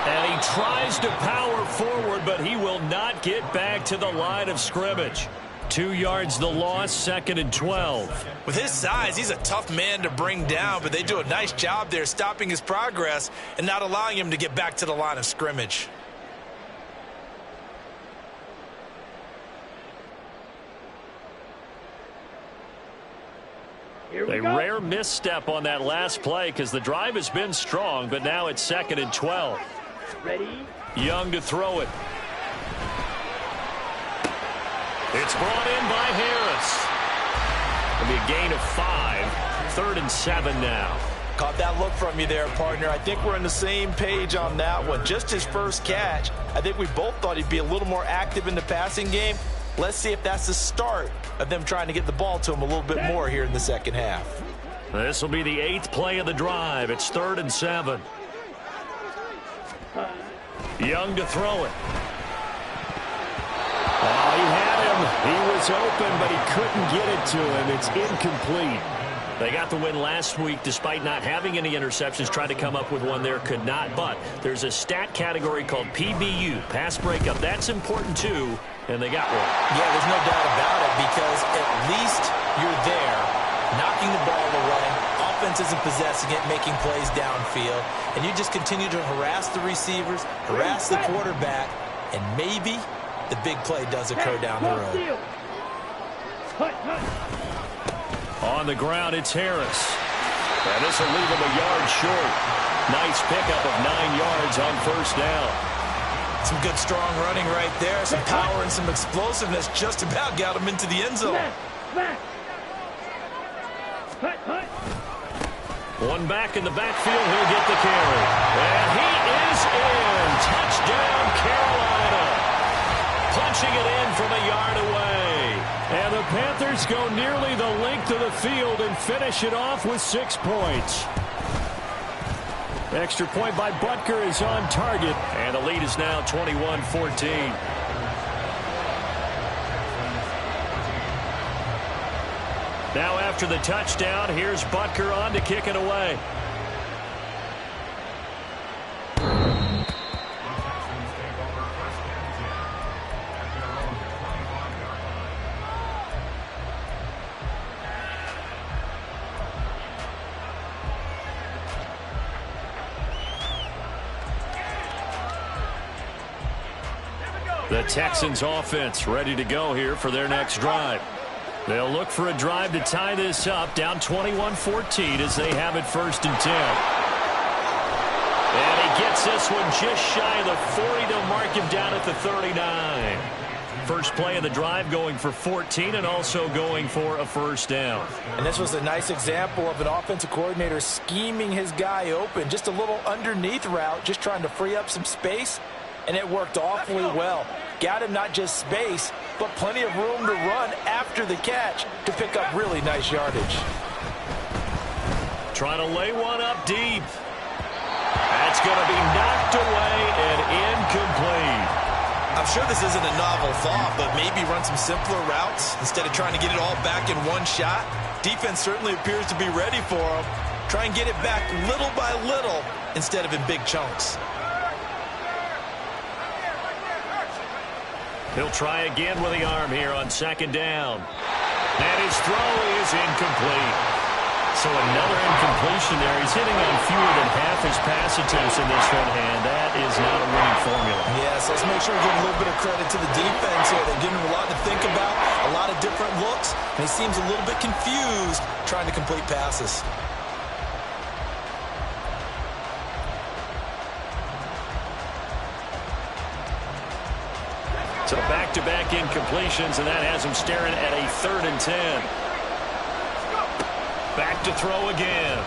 [SPEAKER 1] And he tries to power forward, but he will not get back to the line of scrimmage. 2 yards the loss, 2nd and 12.
[SPEAKER 4] With his size, he's a tough man to bring down, but they do a nice job there stopping his progress and not allowing him to get back to the line of scrimmage.
[SPEAKER 1] A rare misstep on that last play because the drive has been strong, but now it's 2nd and 12.
[SPEAKER 3] Ready?
[SPEAKER 1] Young to throw it. It's brought in by Harris. It'll be a gain of 5. 3rd and 7 now.
[SPEAKER 4] Caught that look from you there, partner. I think we're on the same page on that one. Just his first catch. I think we both thought he'd be a little more active in the passing game. Let's see if that's the start of them trying to get the ball to him a little bit more here in the second half.
[SPEAKER 1] This will be the 8th play of the drive. It's 3rd and 7. Young to throw it. Oh, he had him. He was open, but he couldn't get it to him. It's incomplete. They got the win last week despite not having any interceptions. Tried to come up with one there, could not. But there's a stat category called PBU, pass breakup. That's important too, and they got one.
[SPEAKER 4] Yeah, there's no doubt about it because at least you're there, knocking the ball away. Offense isn't possessing it, making plays downfield. And you just continue to harass the receivers, harass the quarterback, and maybe the big play does occur down the road.
[SPEAKER 1] On the ground, it's Harris. And this will leave him a yard short. Nice pickup of 9 yards on 1st down.
[SPEAKER 4] Some good, strong running right there. Some power and some explosiveness just about got him into the end zone.
[SPEAKER 1] One back in the backfield, he'll get the carry. And he is in. Touchdown, Carolina. Punching it in from a yard away. And the Panthers go nearly the length of the field and finish it off with 6 points. Extra point by Butker is on target. And the lead is now 21-14. Now after the touchdown, here's Butker on to kick it away. The Texans offense ready to go here for their next drive. They'll look for a drive to tie this up, down 21-14 as they have it 1st and 10. And he gets this one just shy of the 40. They'll mark him down at the 39. First play of the drive going for 14 and also going for a first down.
[SPEAKER 4] And this was a nice example of an offensive coordinator scheming his guy open. Just a little underneath route, just trying to free up some space, and it worked awfully well. Got him not just space, but plenty of room to run after the catch to pick up really nice yardage.
[SPEAKER 1] Trying to lay one up deep. That's going to be knocked away and incomplete.
[SPEAKER 5] I'm sure this isn't a novel thought, but maybe run some simpler routes instead of trying to get it all back in one shot. Defense certainly appears to be ready for him. Try and get it back little by little instead of in big chunks.
[SPEAKER 1] He'll try again with the arm here on second down. And his throw is incomplete. So another incompletion there. He's hitting on fewer than half his pass attempts in this one, and that is not a winning formula.
[SPEAKER 5] Yes, let's make sure we give a little bit of credit to the defense here. They're giving him a lot to think about, a lot of different looks, and he seems a little bit confused trying to complete passes.
[SPEAKER 1] So back-to-back incompletions, and that has him staring at a 3rd and 10. Back to throw again.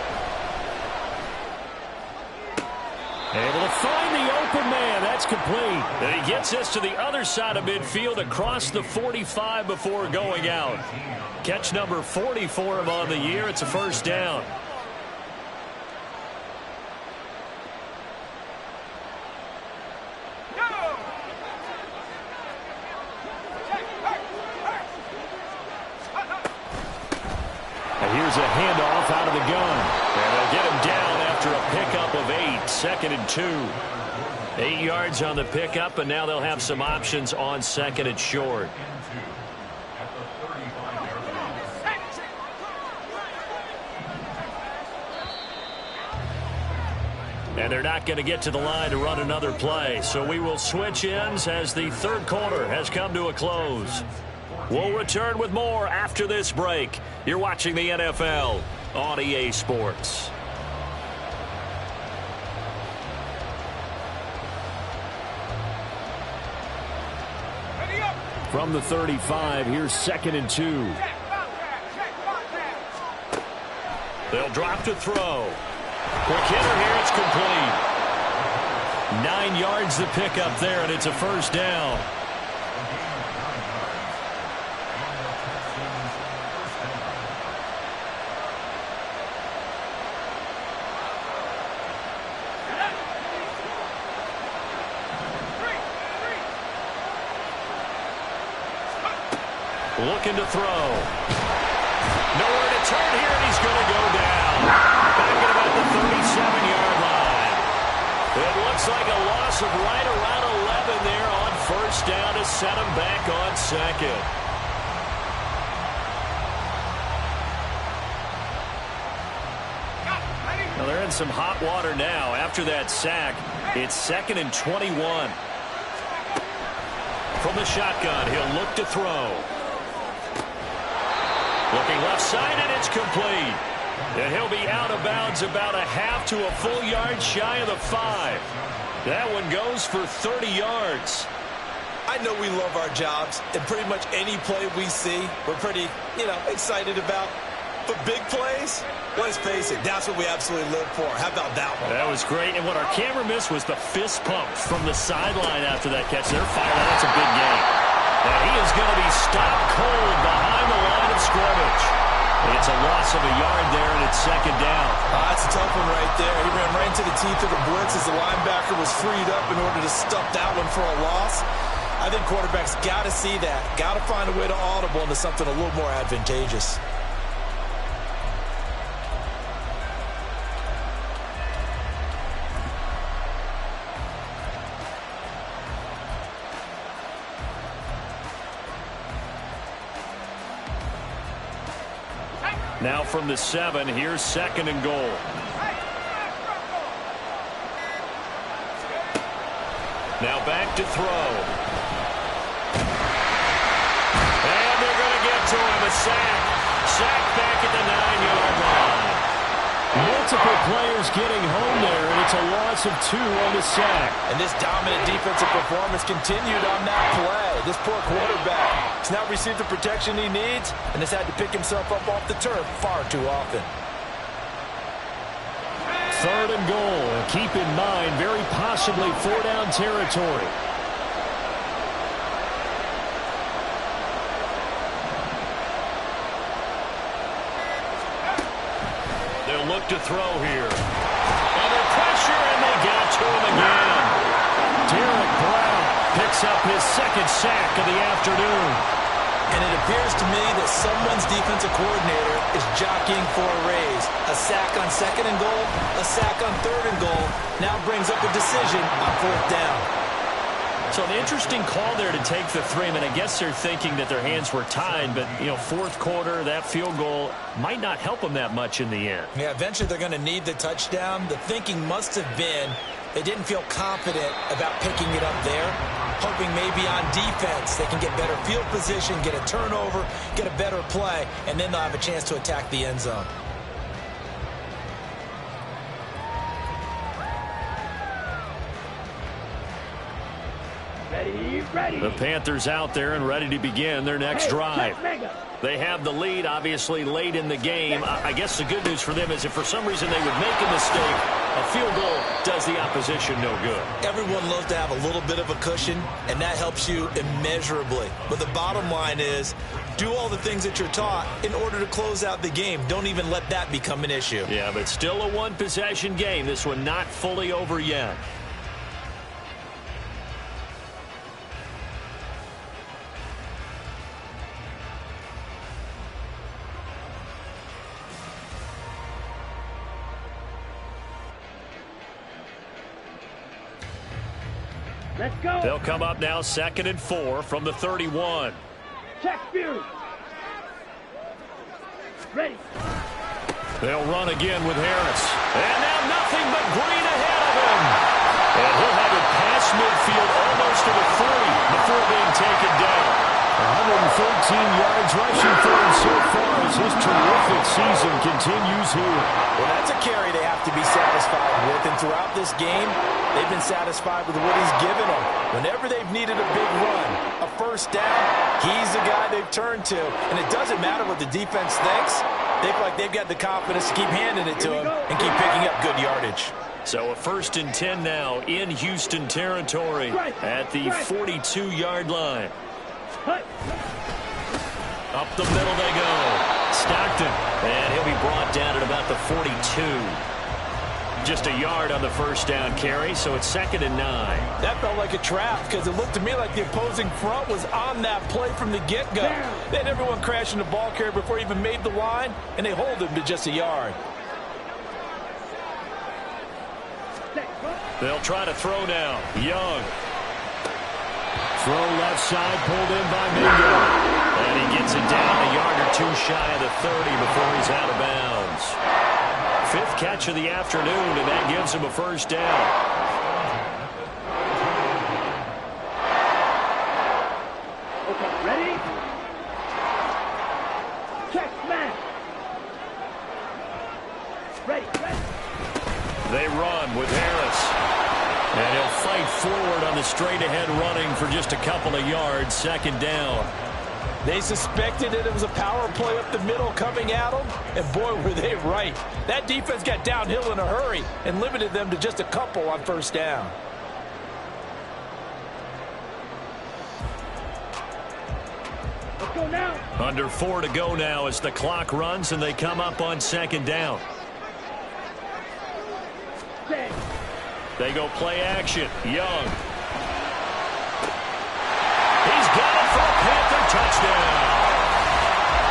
[SPEAKER 1] Able to find the open man. That's complete. And he gets this to the other side of midfield across the 45 before going out. Catch number 40 for him on the year. It's a first down. Here's a handoff out of the gun. And they'll get him down after a pickup of 8. 2nd and 2. 8 yards on the pickup, and now they'll have some options on 2nd and short. And they're not going to get to the line to run another play. So we will switch ends as the 3rd quarter has come to a close. We'll return with more after this break. You're watching the NFL on EA Sports. From the 35, here's 2nd and 2. They'll drop to throw. Quick hitter here, it's complete. 9 yards the pickup there, and it's a first down. Looking to throw. Nowhere to turn here, and he's going to go down. Back at about the 37-yard line. It looks like a loss of right around 11 there on first down to set him back on 2nd. Now they're in some hot water now. After that sack, it's 2nd and 21. From the shotgun, he'll look to throw. Looking left side, and it's complete. And he'll be out of bounds about a half to a full yard shy of the 5. That one goes for 30 yards.
[SPEAKER 5] I know we love our jobs, and pretty much any play we see, we're pretty, excited about. But big plays, let's face it, that's what we absolutely live for. How about that one?
[SPEAKER 1] That was great, and what our camera missed was the fist pump from the sideline after that catch. They're firing. That's a big game. And he is going to be stopped cold behind the line of scrimmage. It's a loss of a yard there, and it's 2nd down.
[SPEAKER 5] That's a tough one right there. He ran right into the teeth of the blitz as the linebacker was freed up in order to stuff that one for a loss. I think quarterbacks got to see that. Got to find a way to audible into something a little more advantageous.
[SPEAKER 1] Now from the 7, here's 2nd and goal. Now back to throw. And they're going to get to him. A sack. Sack back at the 9-yard line.
[SPEAKER 2] Multiple players getting home there, and it's a loss of 2 on the sack.
[SPEAKER 5] And this dominant defensive performance continued on that play. This poor quarterback has now received the protection he needs and has had to pick himself up off the turf far too often.
[SPEAKER 2] 3rd and goal. And keep in mind, very possibly 4-down territory.
[SPEAKER 1] They'll look to throw here. Under pressure, and they got to him again.
[SPEAKER 2] Derek Brown picks up his 2nd sack of the afternoon.
[SPEAKER 5] And it appears to me that someone's defensive coordinator is jockeying for a raise. A sack on 2nd and goal, a sack on 3rd and goal, now brings up a decision on 4th down.
[SPEAKER 1] So an interesting call there to take the 3. I mean, I guess they're thinking that their hands were tied, but, 4th quarter, that field goal might not help them that much in the end.
[SPEAKER 5] Yeah, eventually they're going to need the touchdown. The thinking must have been they didn't feel confident about picking it up there, hoping maybe on defense they can get better field position, get a turnover, get a better play, and then they'll have a chance to attack the end zone.
[SPEAKER 3] Ready.
[SPEAKER 2] The Panthers out there and ready to begin their next drive. They have the lead, obviously, late in the game. I guess the good news for them is if for some reason they would make a mistake, a field goal does the opposition no good.
[SPEAKER 5] Everyone loves to have a little bit of a cushion, and that helps you immeasurably. But the bottom line is, do all the things that you're taught in order to close out the game. Don't even let that become an issue.
[SPEAKER 1] Yeah, but still a one-possession game. This one not fully over yet.
[SPEAKER 3] Let's go.
[SPEAKER 1] They'll come up now 2nd and 4 from the 31.
[SPEAKER 3] Check Fury. Ready.
[SPEAKER 1] They'll run again with Harris. And now nothing but green ahead of him. And he'll have it past midfield almost to the 40 before being taken down.
[SPEAKER 2] 113 yards rushing for him so far as his terrific season continues here.
[SPEAKER 5] Well, that's a carry they have to be satisfied with. And throughout this game, they've been satisfied with what he's given them. Whenever they've needed a big run, a 1st down, he's the guy they've turned to. And it doesn't matter what the defense thinks. They feel like they've got the confidence to keep handing it to him and keep picking up good yardage.
[SPEAKER 1] So a 1st and 10 now in Houston territory at the 42-yard line. Up the middle they go. Stockton. And he'll be brought down at about the 42. Just a yard on the 1st down carry, so it's 2nd and 9.
[SPEAKER 5] That felt like a trap because it looked to me like the opposing front was on that play from the get-go. They had everyone crashing the ball carrier before he even made the line, and they hold him to just a yard.
[SPEAKER 1] They'll try to throw now. Young.
[SPEAKER 2] Throw left side, pulled in by Mingo.
[SPEAKER 1] And he gets it down a yard or 2 shy of the 30 before he's out of bounds. 5th catch of the afternoon, and that gives him a 1st down.
[SPEAKER 3] Okay, ready? Check, man. Ready.
[SPEAKER 1] They run with Harris. And he'll fight forward on the straight-ahead running for just a couple of yards. 2nd down.
[SPEAKER 5] They suspected that it was a power play up the middle coming at them, and boy, were they right. That defense got downhill in a hurry and limited them to just a couple on 1st down.
[SPEAKER 3] Let's go now.
[SPEAKER 1] Under 4 to go now as the clock runs, and they come up on 2nd down.
[SPEAKER 3] Set.
[SPEAKER 1] They go play action. Young. He's got it for a Panther touchdown.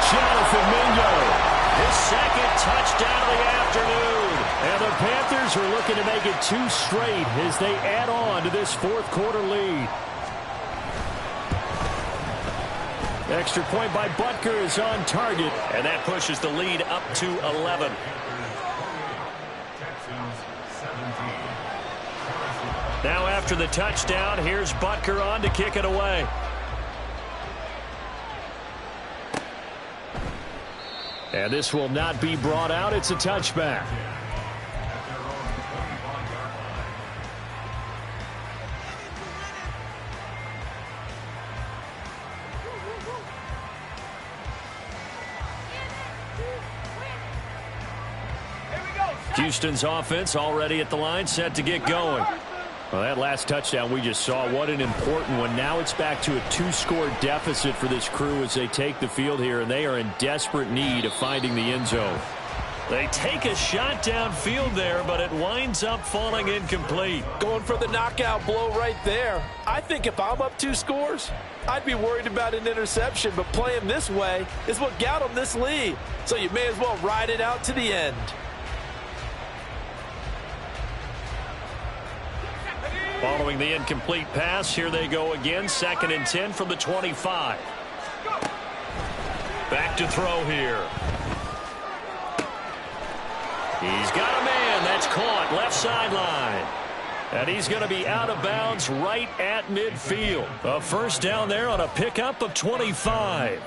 [SPEAKER 2] Jonathan Mingo.
[SPEAKER 1] His 2nd touchdown of the afternoon.
[SPEAKER 2] And the Panthers are looking to make it 2 straight as they add on to this 4th quarter lead. Extra point by Butker is on target.
[SPEAKER 1] And that pushes the lead up to 11. Now after the touchdown, here's Butker on to kick it away.
[SPEAKER 2] And this will not be brought out. It's a touchback.
[SPEAKER 1] Houston's offense already at the line, set to get going.
[SPEAKER 2] Well, that last touchdown we just saw, what an important one. Now it's back to a 2-score deficit for this crew as they take the field here, and they are in desperate need of finding the end zone.
[SPEAKER 1] They take a shot downfield there, but it winds up falling incomplete.
[SPEAKER 5] Going for the knockout blow right there. I think if I'm up 2 scores, I'd be worried about an interception, but playing this way is what got them this lead. So you may as well ride it out to the end.
[SPEAKER 1] Following the incomplete pass, here they go again. 2nd and 10 from the 25. Back to throw here. He's got a man. That's caught left sideline. And he's going to be out of bounds right at midfield. A first down there on a pickup of 25.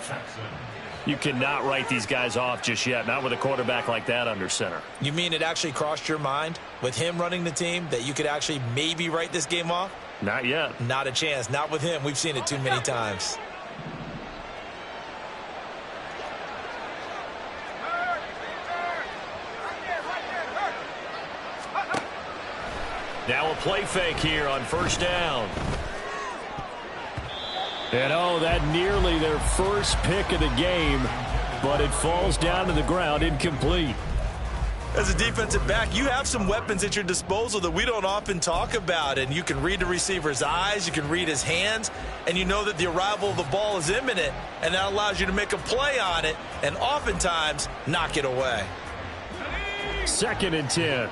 [SPEAKER 1] You cannot write these guys off just yet, not with a quarterback like that under center.
[SPEAKER 4] You mean it actually crossed your mind with him running the team that you could actually maybe write this game off?
[SPEAKER 1] Not yet.
[SPEAKER 4] Not a chance. Not with him. We've seen it too many times.
[SPEAKER 1] Now a play fake here on first down.
[SPEAKER 2] And oh, that nearly their first pick of the game, but it falls down to the ground incomplete.
[SPEAKER 4] As a defensive back, you have some weapons at your disposal that we don't often talk about, and you can read the receiver's eyes, you can read his hands, and you know that the arrival of the ball is imminent, and that allows you to make a play on it and oftentimes knock it away.
[SPEAKER 2] 2nd and 10.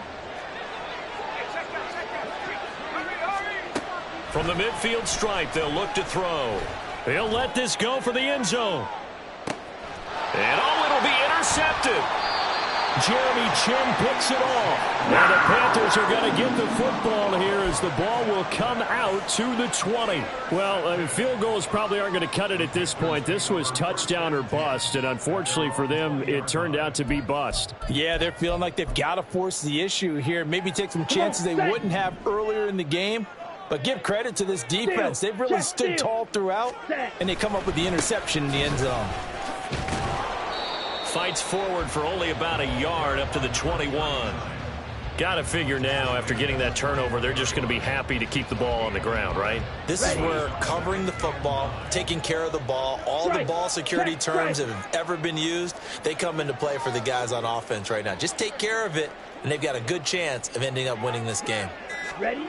[SPEAKER 1] From the midfield stripe, they'll look to throw. He'll let this go for the end zone. And oh, it'll be intercepted.
[SPEAKER 2] Jeremy Chin picks it off. And the Panthers are going to get the football here as the ball will come out to the 20. Well, field goals probably aren't going to cut it at this point. This was touchdown or bust, and unfortunately for them, it turned out to be bust.
[SPEAKER 5] Yeah, they're feeling like they've got to force the issue here. Maybe take some chances they wouldn't have earlier in the game. But give credit to this defense. They've really stood tall throughout, and they come up with the interception in the end zone.
[SPEAKER 1] Fights forward for only about a yard up to the 21. Got to figure now, after getting that turnover, they're just going to be happy to keep the ball on the ground, right?
[SPEAKER 4] This is where covering the football, taking care of the ball, all the ball security terms that have ever been used, they come into play for the guys on offense right now. Just take care of it, and they've got a good chance of ending up winning this game.
[SPEAKER 3] Ready?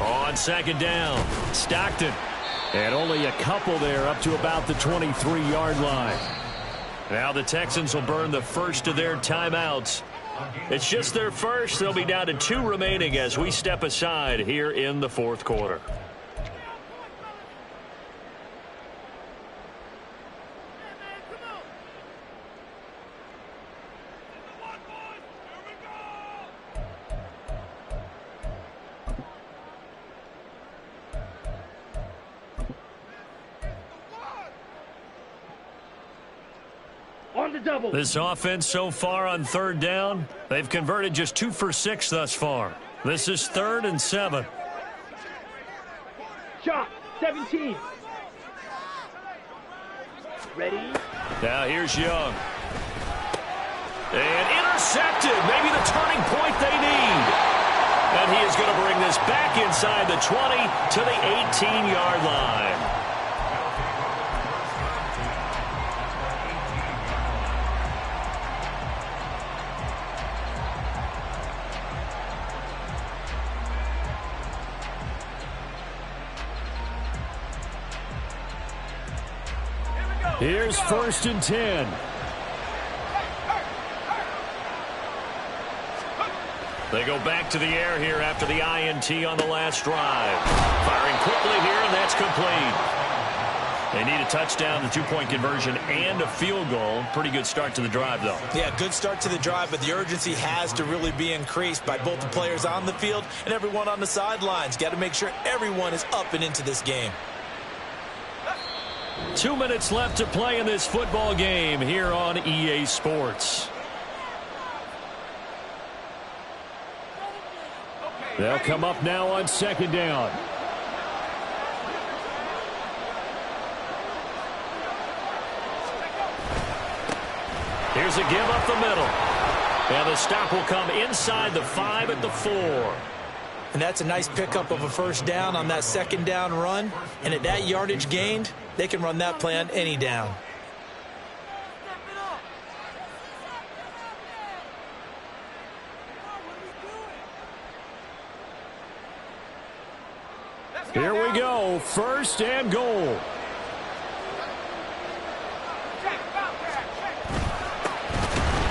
[SPEAKER 1] On 2nd down, Stockton.
[SPEAKER 2] And only a couple there up to about the 23-yard line.
[SPEAKER 1] Now the Texans will burn the first of their timeouts. It's just their first. They'll be down to 2 remaining as we step aside here in the 4th quarter.
[SPEAKER 3] On the double.
[SPEAKER 1] This offense so far on 3rd down, they've converted just 2 for 6 thus far. This is 3rd and 7.
[SPEAKER 3] Shot. 17. Ready?
[SPEAKER 1] Now here's Young. And intercepted. Maybe the turning point they need. And he is going to bring this back inside the 20 to the 18-yard line.
[SPEAKER 2] Here's 1st and 10.
[SPEAKER 1] They go back to the air here after the INT on the last drive. Firing quickly here, and that's complete. They need a touchdown, the 2-point conversion, and a field goal. Pretty good start to the drive, though.
[SPEAKER 4] Yeah, good start to the drive, but the urgency has to really be increased by both the players on the field and everyone on the sidelines. Got to make sure everyone is up and into this game.
[SPEAKER 1] 2 minutes left to play in this football game here on EA Sports.
[SPEAKER 2] They'll come up now on 2nd down.
[SPEAKER 1] Here's a give up the middle. And the stop will come inside the 5 at the 4.
[SPEAKER 4] And that's a nice pickup of a first down on that second down run. And at that yardage gained, they can run that play on any down.
[SPEAKER 2] Here we go, 1st and goal.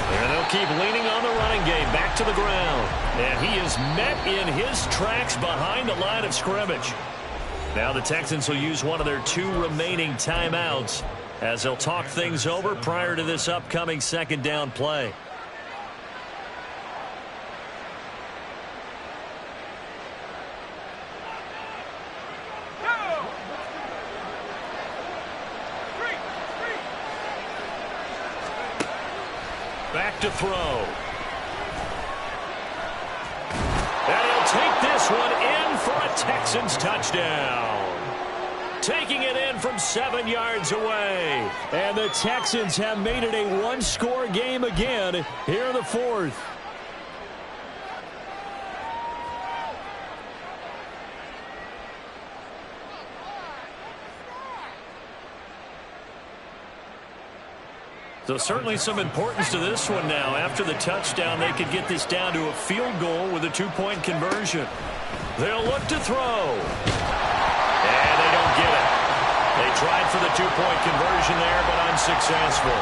[SPEAKER 1] And they'll keep leaning on the running game, back to the ground. And he is met in his tracks behind the line of scrimmage. Now the Texans will use one of their 2 remaining timeouts as they'll talk things over prior to this upcoming second down play. Back to throw. And he'll take this one in for a Texans touchdown. Taking it in from 7 yards away.
[SPEAKER 2] And the Texans have made it a 1-score game again here in the 4th.
[SPEAKER 1] So certainly some importance to this one now. After the touchdown, they could get this down to a field goal with a 2-point conversion. They'll look to throw. And they don't get it. They tried for the 2-point conversion there, but unsuccessful.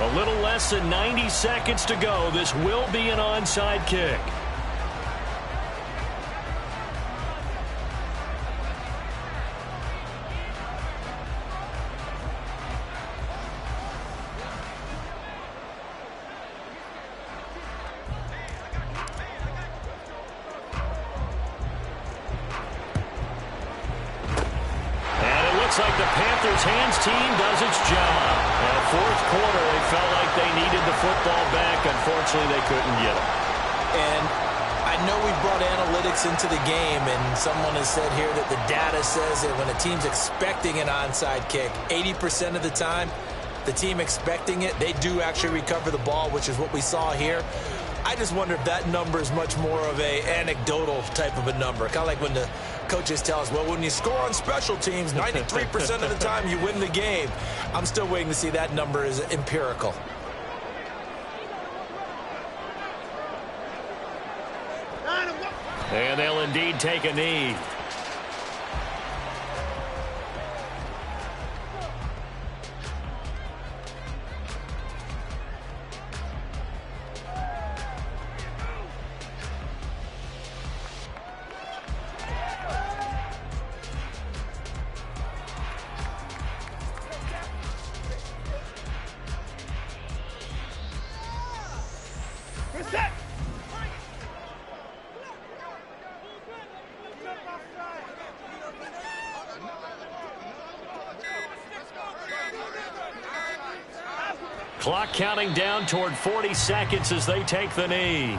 [SPEAKER 1] A little less than 90 seconds to go. This will be an onside kick. Looks like the Panthers' hands team does its job. And 4th quarter, they felt like they needed the football back. Unfortunately, they couldn't get it.
[SPEAKER 4] And I know we brought analytics into the game, and someone has said here that the data says that when a team's expecting an onside kick, 80% of the time, the team expecting it, they do actually recover the ball, which is what we saw here. I just wonder if that number is much more of a anecdotal type of a number. Kind of like when the coaches tell us, well, when you score on special teams, 93% of the time you win the game. I'm still waiting to see that number is empirical.
[SPEAKER 1] And they'll indeed take a knee. Clock counting down toward 40 seconds as they take the knee.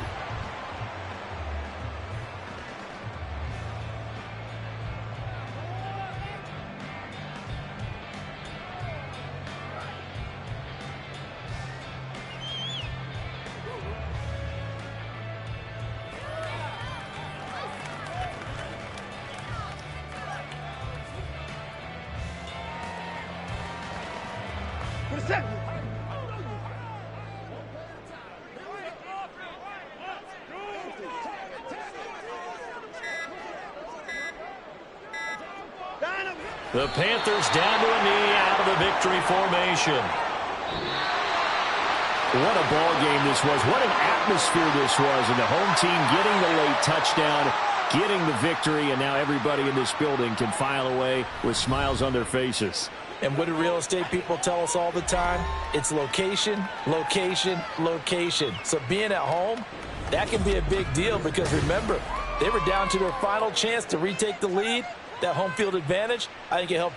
[SPEAKER 1] The Panthers down to a knee out of the victory formation.
[SPEAKER 2] What a ball game this was. What an atmosphere this was. And the home team getting the late touchdown, getting the victory, and now everybody in this building can file away with smiles on their faces.
[SPEAKER 4] And what do real estate people tell us all the time? It's location, location, location. So being at home, that can be a big deal because remember, they were down to their final chance to retake the lead. That home field advantage, I think it helped